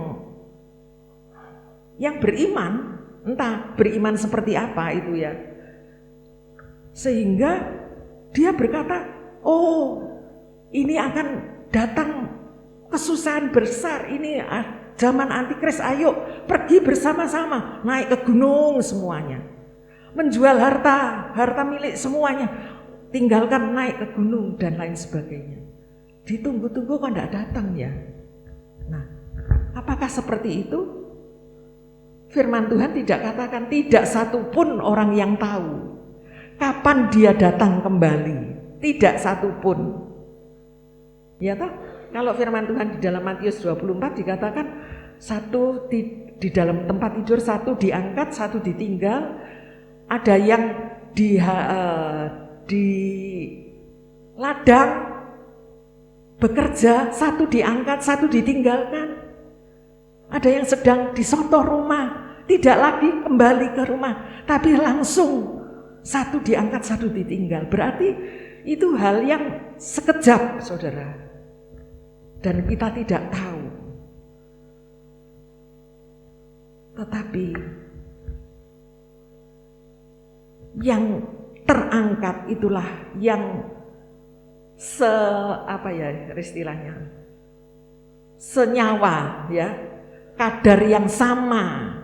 beriman, entah beriman seperti apa itu ya, sehingga dia berkata, oh ini akan datang kesusahan besar, ini zaman antikris, ayo pergi bersama-sama naik ke gunung semuanya, menjual harta milik semuanya, tinggalkan naik ke gunung dan lain sebagainya. Ditunggu-tunggu kok tidak datang ya. Nah, apakah seperti itu? Firman Tuhan tidak katakan, tidak satu pun orang yang tahu kapan dia datang kembali. Tidak satu pun. Ya toh? Kalau firman Tuhan di dalam Matius 24 dikatakan 1 di dalam tempat tidur, 1 diangkat, 1 ditinggal. Ada yang di ladang bekerja, 1 diangkat, 1 ditinggalkan. Ada yang sedang disoto rumah, tidak lagi kembali ke rumah, tapi langsung 1 diangkat, 1 ditinggal. Berarti itu hal yang sekejap saudara, dan kita tidak tahu. Tetapi yang terangkat itulah yang istilahnya senyawa ya, kadar yang sama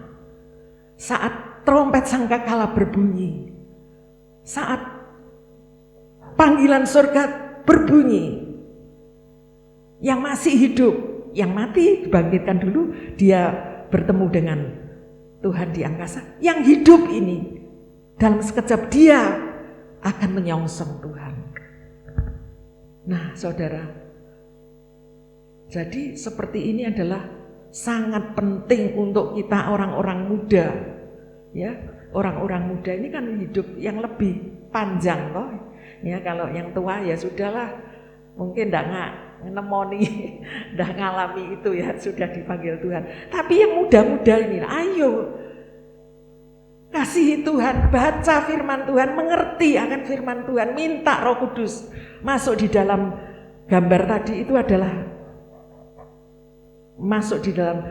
saat trompet sangkakala berbunyi, saat panggilan surga berbunyi. Yang masih hidup, yang mati dibangkitkan dulu, dia bertemu dengan Tuhan di angkasa. Yang hidup ini dalam sekejap dia akan menyongsong Tuhan. Nah saudara, jadi seperti ini adalah sangat penting untuk kita orang-orang muda. Ya, orang-orang muda ini kan hidup yang lebih panjang toh. Ya, kalau yang tua ya sudahlah, mungkin enggak nemoni, udah ngalami itu ya, sudah dipanggil Tuhan. Tapi yang muda-muda ini, ayo kasihi Tuhan, baca firman Tuhan, mengerti akan firman Tuhan, minta Roh Kudus masuk di dalam gambar tadi itu adalah masuk di dalam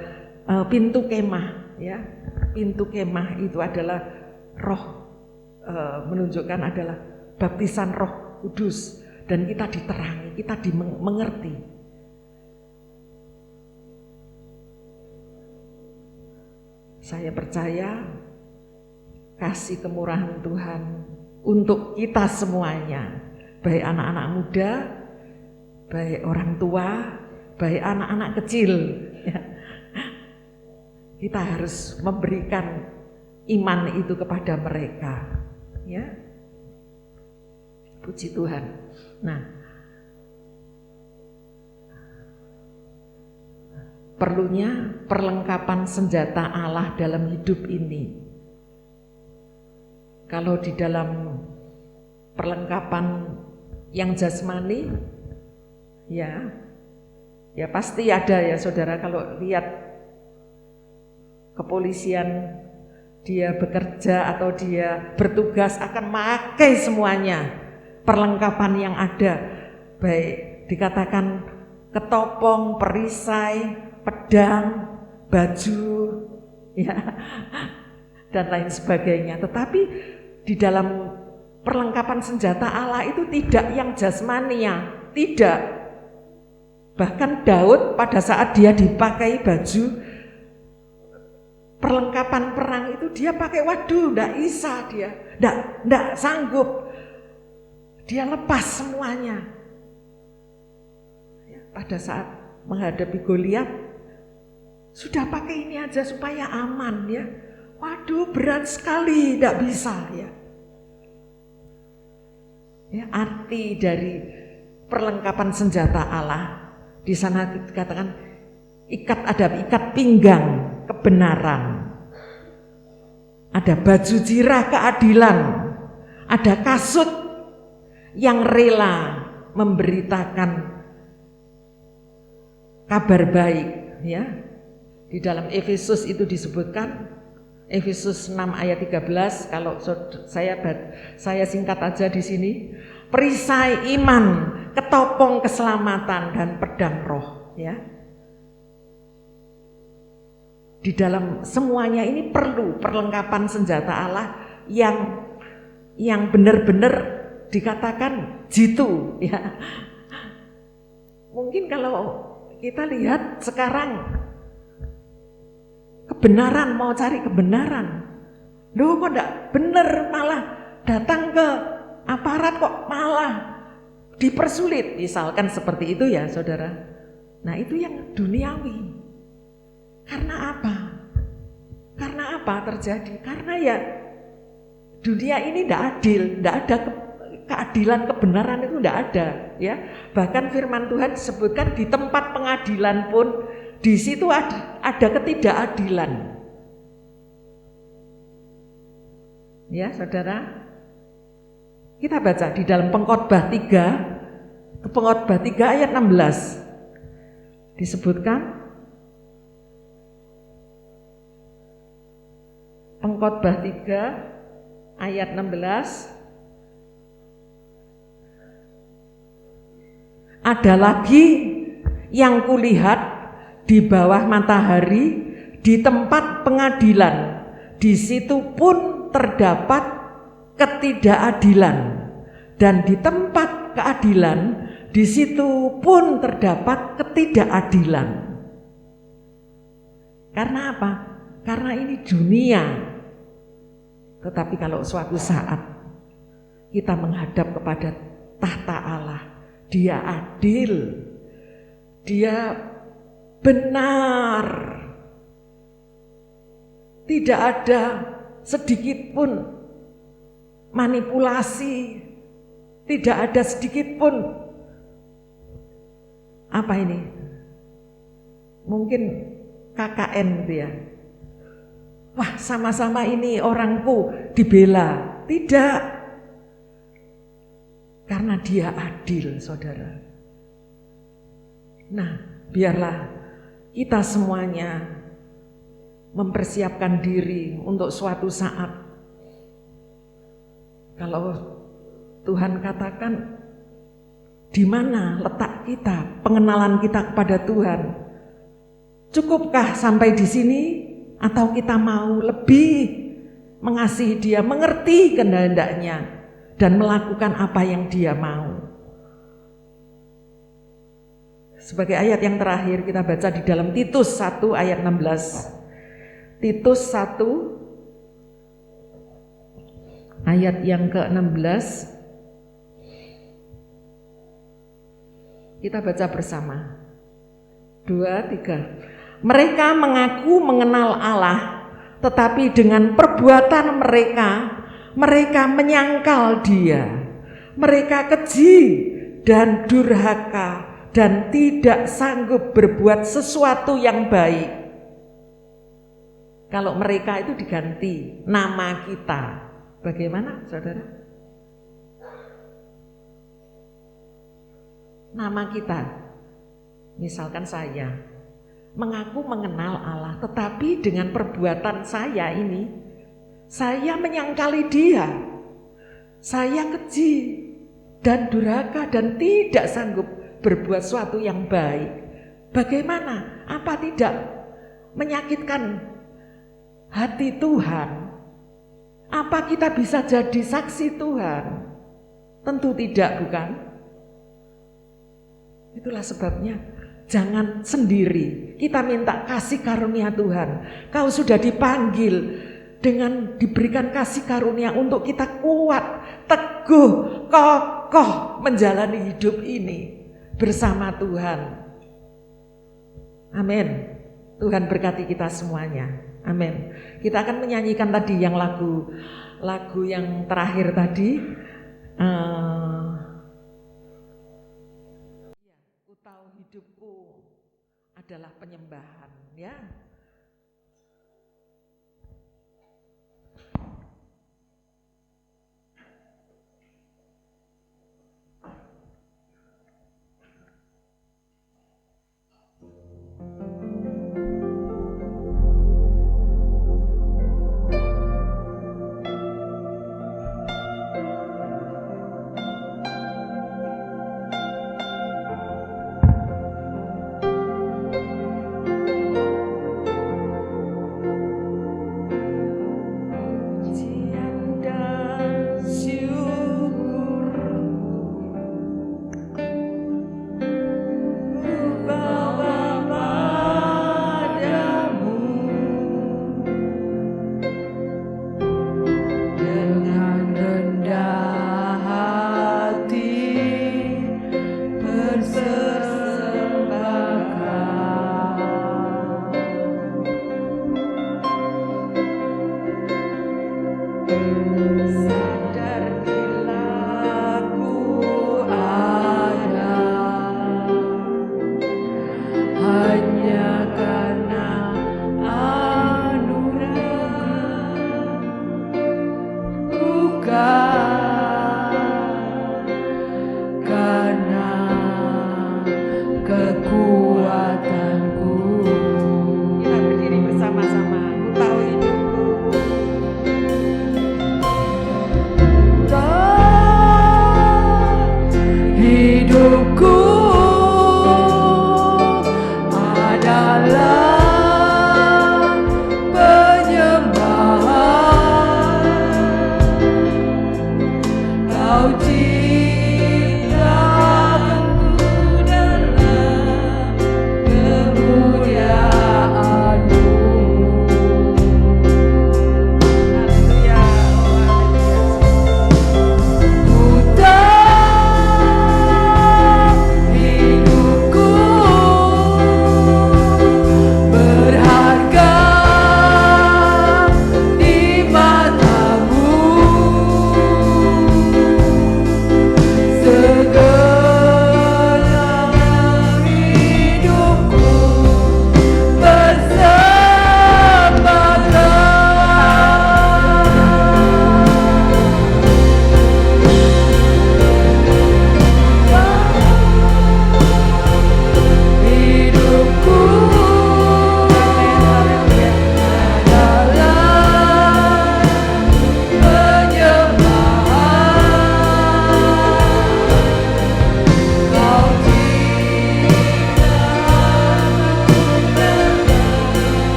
pintu kemah ya. Pintu kemah itu adalah Roh, menunjukkan adalah baptisan Roh Kudus, dan kita diterangi, kita mengerti. Saya percaya kasih kemurahan Tuhan untuk kita semuanya, baik anak-anak muda, baik orang tua, baik anak-anak kecil ya. Kita harus memberikan iman itu kepada mereka ya. Puji Tuhan. Nah, perlunya perlengkapan senjata Allah dalam hidup ini. Kalau di dalam perlengkapan yang jasmani ya pasti ada ya saudara. Kalau lihat kepolisian, dia bekerja atau dia bertugas akan memakai semuanya perlengkapan yang ada, baik dikatakan ketopong, perisai, pedang, baju ya dan lain sebagainya. Tetapi di dalam perlengkapan senjata Allah itu tidak yang jasmania, tidak. Bahkan Daud pada saat dia dipakai baju perlengkapan perang itu dia pakai, waduh, ndak bisa dia, ndak sanggup, dia lepas semuanya. Ya, pada saat menghadapi Goliat sudah pakai ini aja supaya aman ya. Waduh, berat sekali, ndak bisa ya. Ya, arti dari perlengkapan senjata Allah di sana dikatakan ada ikat pinggang kebenaran, ada baju zirah keadilan, ada kasut yang rela memberitakan kabar baik ya. Di dalam Efesus itu disebutkan, Efesus 6 ayat 13, kalau saya singkat aja di sini, perisai iman, ketopong keselamatan, dan pedang roh ya. Di dalam semuanya ini perlu perlengkapan senjata Allah yang benar-benar dikatakan jitu ya. Mungkin kalau kita lihat sekarang kebenaran, mau cari kebenaran, loh kok enggak benar, malah datang ke aparat kok malah dipersulit, misalkan seperti itu ya saudara. Nah itu yang duniawi. Karena apa? Karena apa terjadi? Karena ya dunia ini tidak adil, tidak ada keadilan, kebenaran itu tidak ada ya. Bahkan firman Tuhan disebutkan di tempat pengadilan pun di situ ada ketidakadilan. Ya saudara, kita baca di dalam Pengkhotbah 3, Pengkhotbah 3 ayat 16 disebutkan. Pengkhotbah 3 ayat 16, ada lagi yang kulihat di bawah matahari di tempat pengadilan, di situ pun terdapat ketidakadilan, dan di tempat keadilan di situ pun terdapat ketidakadilan. Karena apa? Karena ini dunia. Tetapi kalau suatu saat kita menghadap kepada tahta Allah, Dia adil, Dia benar, tidak ada sedikit pun manipulasi, tidak ada sedikit pun apa ini, mungkin KKN gitu ya. Wah, sama-sama ini orangku dibela. Tidak. Karena Dia adil, saudara. Nah, biarlah kita semuanya mempersiapkan diri untuk suatu saat. Kalau Tuhan katakan, di mana letak kita, pengenalan kita kepada Tuhan? Cukupkah sampai di sini? Atau kita mau lebih mengasihi Dia, mengerti kehendaknya, dan melakukan apa yang Dia mau? Sebagai ayat yang terakhir kita baca di dalam Titus 1 ayat 16. Titus 1 ayat yang ke-16. Kita baca bersama. 2, 3. Mereka mengaku mengenal Allah, tetapi dengan perbuatan mereka menyangkal Dia. Mereka keji dan durhaka dan tidak sanggup berbuat sesuatu yang baik. Kalau mereka itu diganti nama kita, bagaimana saudara? Nama kita, misalkan saya mengaku mengenal Allah, tetapi dengan perbuatan saya ini, saya menyangkali Dia, saya keji dan durhaka dan tidak sanggup berbuat sesuatu yang baik. Bagaimana? Apa tidak menyakitkan hati Tuhan? Apa kita bisa jadi saksi Tuhan? Tentu tidak, bukan? Itulah sebabnya jangan sendiri. Kita minta kasih karunia Tuhan. Kau sudah dipanggil dengan diberikan kasih karunia untuk kita kuat, teguh, kokoh menjalani hidup ini bersama Tuhan. Amin. Tuhan berkati kita semuanya. Amin. Kita akan menyanyikan tadi yang lagu yang terakhir tadi. Ku tahu hidupku adalah penyembahan, ya.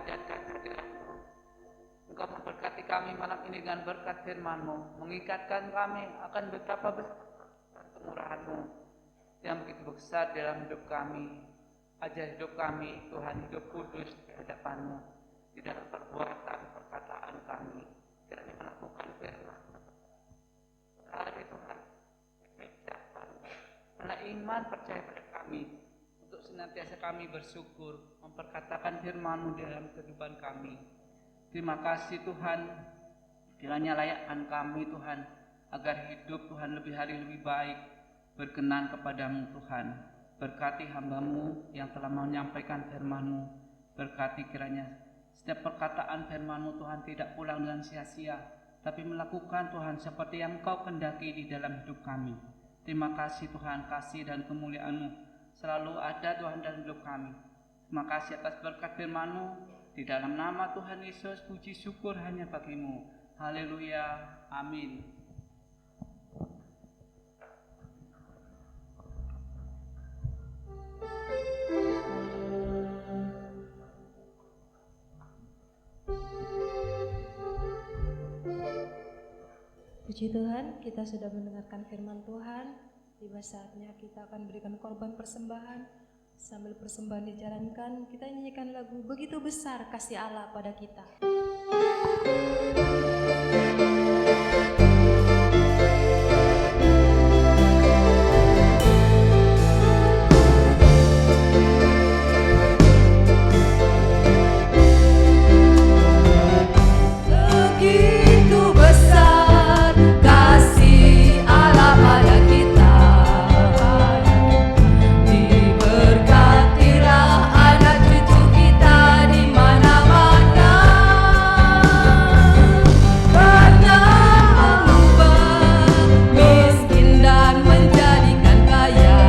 memanjatkan hadirat-Mu. Engkau memberkati kami malam ini dengan berkat firman-Mu, mengikatkan kami akan betapa besar kemurahan-Mu yang begitu besar dalam hidup kami. Ajar hidup kami, Tuhan, hidup kudus di hadapan-Mu, di dalam perbuatan, perkataan kami, kiranya melakukan firman-Mu. Hari Tuhan, karena iman percaya pada kami, untuk senantiasa kami bersyukur, memperkatakan firman-Mu dalam kehidupan kami. Terima kasih Tuhan, kiranya layakkan kami Tuhan, agar hidup Tuhan lebih hari lebih baik, berkenan kepadamu Tuhan. Berkati hamba-Mu yang telah menyampaikan firman-Mu, berkati kiranya setiap perkataan firman-Mu Tuhan tidak pulang dengan sia-sia, tapi melakukan Tuhan seperti yang Engkau kendaki di dalam hidup kami. Terima kasih Tuhan, kasih dan kemuliaan-Mu selalu ada Tuhan dalam hidup kami. Terima kasih atas berkat firman-Mu, di dalam nama Tuhan Yesus, puji syukur hanya bagi-Mu. Haleluya, amin. Puji Tuhan, kita sudah mendengarkan firman Tuhan. Tiba saatnya kita akan berikan korban persembahan. Sambil persembahan dijalankan, kita nyanyikan lagu Begitu Besar Kasih Allah pada kita. Begitu besar kasih Allah pada kita, diberkatilah anak cucu kita di mana-mana, karena mengubah miskin dan menjadikan kaya.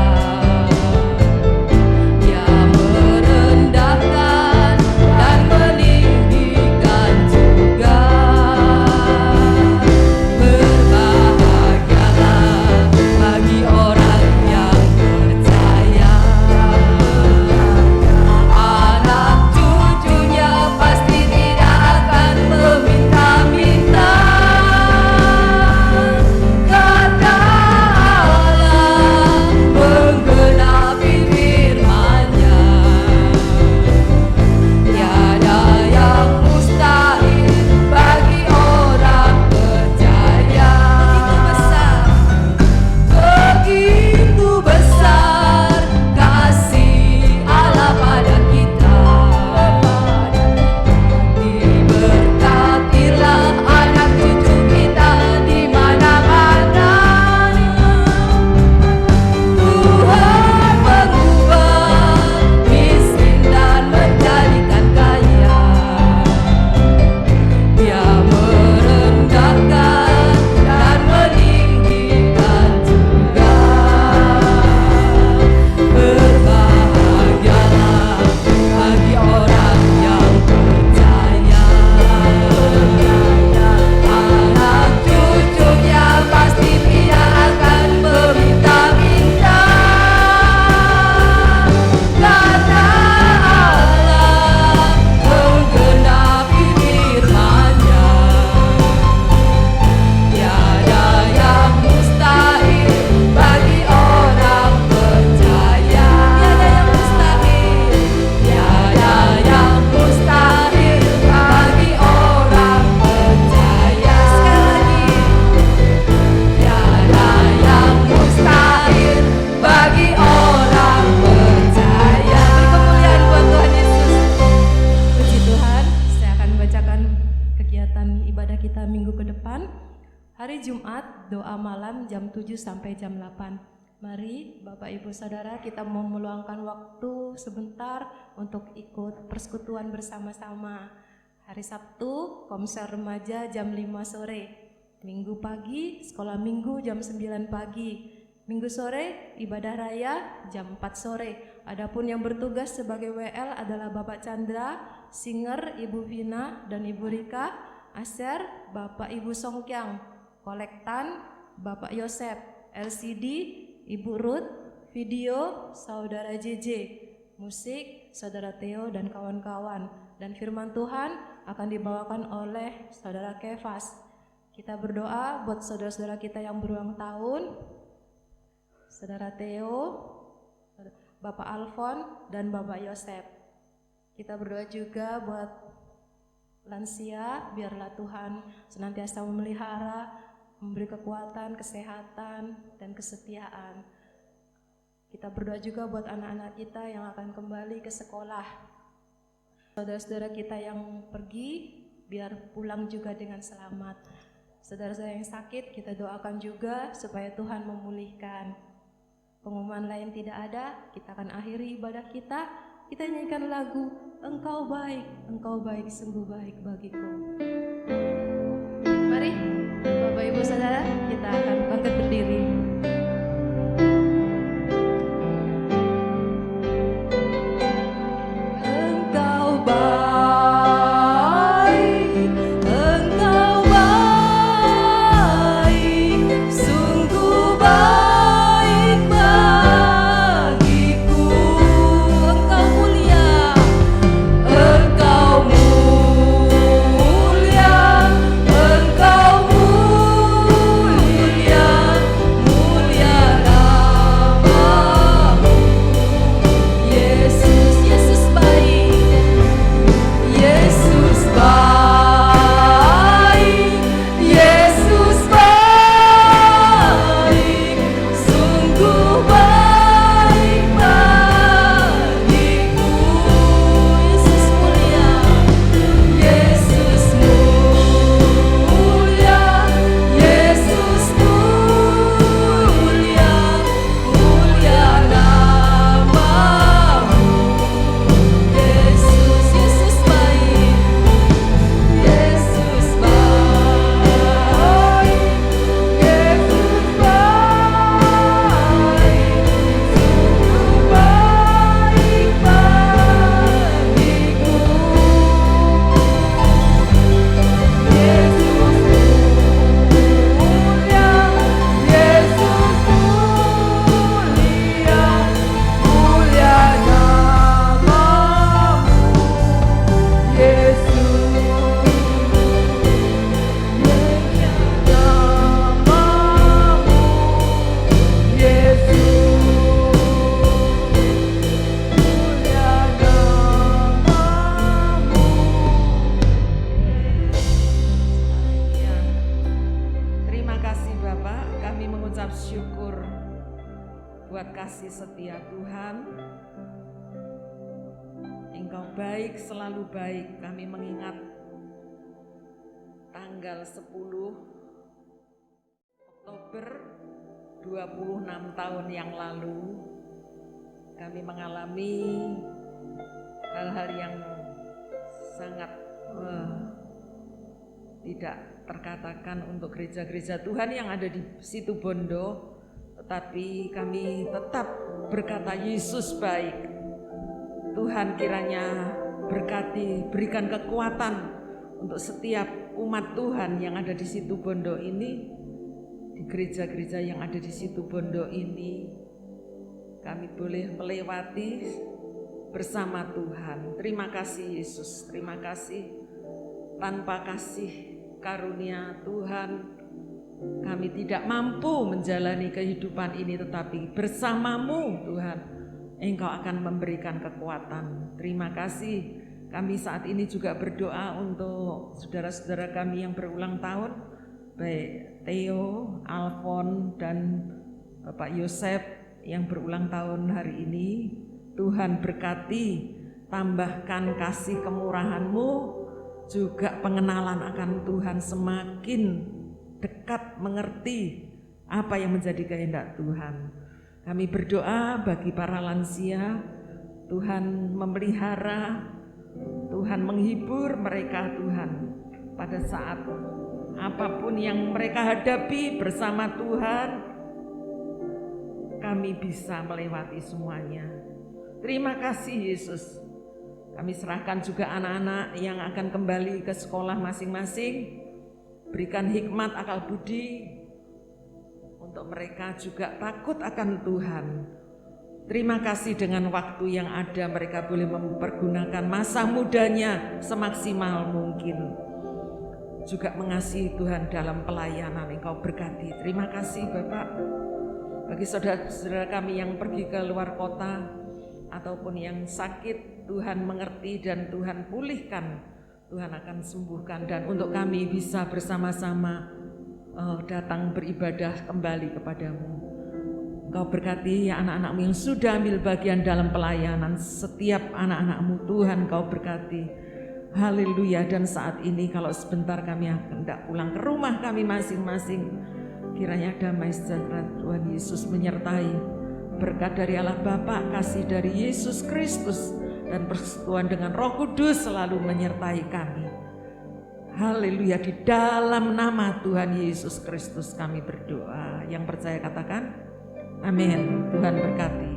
Dia merendahkan dan meninggikan juga. Berbahagialah bagi orang yang percaya, anak cucunya pasti tidak akan meminta-minta. Kata Allah menggenapi firman-Nya, tiada yang mustahil bagi orang percaya. Begitu besar kasih Allah pada kita, diberkatilah anak cucu kita di mana-mana. Tuhan mengubah miskin dan menjadikan kaya. Dia merendahkan dan meninggikan juga. Berbahagialah bagi orang yang percaya, anak cucunya pasti tidak akan meminta-minta. Kata Allah menggenapi firman-Nya, tiada yang mustahil bagi orang percaya. Tiada yang mustahil bagi orang percaya. Sekali lagi, tiada yang mustahil bagi orang percaya. Beri kemuliaan buat Tuhan Yesus. Puji Tuhan, saya akan membacakan kegiatan ibadah kita minggu ke depan. Hari Jumat, doa malam jam 7 sampai jam 8. Mari Bapak Ibu Saudara, kita mau meluangkan waktu sebentar untuk ikut persekutuan bersama-sama. Hari Sabtu, konser remaja jam 5 sore. Minggu pagi, sekolah minggu jam 9 pagi. Minggu sore, ibadah raya jam 4 sore. Adapun yang bertugas sebagai WL adalah Bapak Chandra, Singer Ibu Vina dan Ibu Rika, Aser Bapak Ibu Songkyang, Kolektan Bapak Yosep, LCD Ibu Ruth, video Saudara JJ, musik Saudara Theo dan kawan-kawan. dan firman Tuhan akan dibawakan oleh Saudara Kefas. Kita berdoa buat saudara-saudara kita yang berulang tahun, Saudara Theo, Bapak Alfon, dan Bapak Yosef. Kita berdoa juga buat lansia, biarlah Tuhan senantiasa memelihara, memberi kekuatan, kesehatan, dan kesetiaan. Kita berdoa juga buat anak-anak kita yang akan kembali ke sekolah. Saudara-saudara kita yang pergi, biar pulang juga dengan selamat. Saudara-saudara yang sakit, kita doakan juga supaya Tuhan memulihkan. Pengumuman lain tidak ada, kita akan akhiri ibadah kita. Kita nyanyikan lagu, Engkau baik, sungguh baik bagiku. Mari, Bapak Ibu Saudara, kita akan bangkit berdiri. Engkau baik, Engkau baik, sungguh baik bagiku. Engkau mulia, Engkau mulia, Engkau mulia, mulia namamu. Yesus, Yesus baik, Yesus baik, Yesus baik, sungguh baik bagiku. Yesus mulia, Yesus mulia, Yesus mulia, mulia namamu. Yesus, Yesus baik, Yesus baik, Yesus baik, sungguh baik bagiku. Yesus mulia, Yesus mulia, mulia namamu. Yesus mulia namamu. Yesus mulia namamu. Ya. Terima kasih Bapak, kami mengucap syukur buat kasih setia Tuhan. Engkau baik, selalu baik. Kami mengingat tanggal 10 Oktober 26 tahun yang lalu kami mengalami hal-hal yang sangat tidak terkatakan untuk gereja-gereja Tuhan yang ada di Situbondo, tetapi kami tetap berkata Yesus baik. Tuhan kiranya berkati, berikan kekuatan untuk setiap umat Tuhan yang ada di Situbondo ini, di gereja-gereja yang ada di Situbondo ini, kami boleh melewati bersama Tuhan. Terima kasih Yesus, terima kasih. Tanpa kasih karunia Tuhan, kami tidak mampu menjalani kehidupan ini, tetapi bersamamu Tuhan, Engkau akan memberikan kekuatan. Terima kasih. Kami saat ini juga berdoa untuk saudara-saudara kami yang berulang tahun, baik Theo, Alfon, dan Bapak Yosef yang berulang tahun hari ini. Tuhan berkati, tambahkan kasih kemurahan-Mu, juga pengenalan akan Tuhan, semakin dekat mengerti apa yang menjadi kehendak Tuhan. Kami berdoa bagi para lansia, Tuhan memelihara, Tuhan menghibur mereka Tuhan pada saat apapun yang mereka hadapi bersama Tuhan, kami bisa melewati semuanya. Terima kasih Yesus. Kami serahkan juga anak-anak yang akan kembali ke sekolah masing-masing. Berikan hikmat, akal budi untuk mereka juga takut akan Tuhan. Terima kasih dengan waktu yang ada mereka boleh mempergunakan masa mudanya semaksimal mungkin. Juga mengasihi Tuhan dalam pelayanan, Engkau berkati. Terima kasih Bapak. Bagi saudara-saudara kami yang pergi ke luar kota ataupun yang sakit, Tuhan mengerti dan Tuhan pulihkan. Tuhan akan sembuhkan, dan untuk kami bisa bersama-sama datang beribadah kembali kepadamu. Engkau berkati ya anak-anakmu yang sudah ambil bagian dalam pelayanan. Setiap anak-anakmu Tuhan Engkau berkati. Haleluya. Dan saat ini kalau sebentar kami akan hendak pulang ke rumah kami masing-masing, kiranya damai sejahtera Tuhan Yesus menyertai. Berkat dari Allah Bapa, kasih dari Yesus Kristus, dan persekutuan dengan Roh Kudus selalu menyertai kami. Haleluya. Di dalam nama Tuhan Yesus Kristus kami berdoa. Yang percaya katakan amin. Tuhan berkati.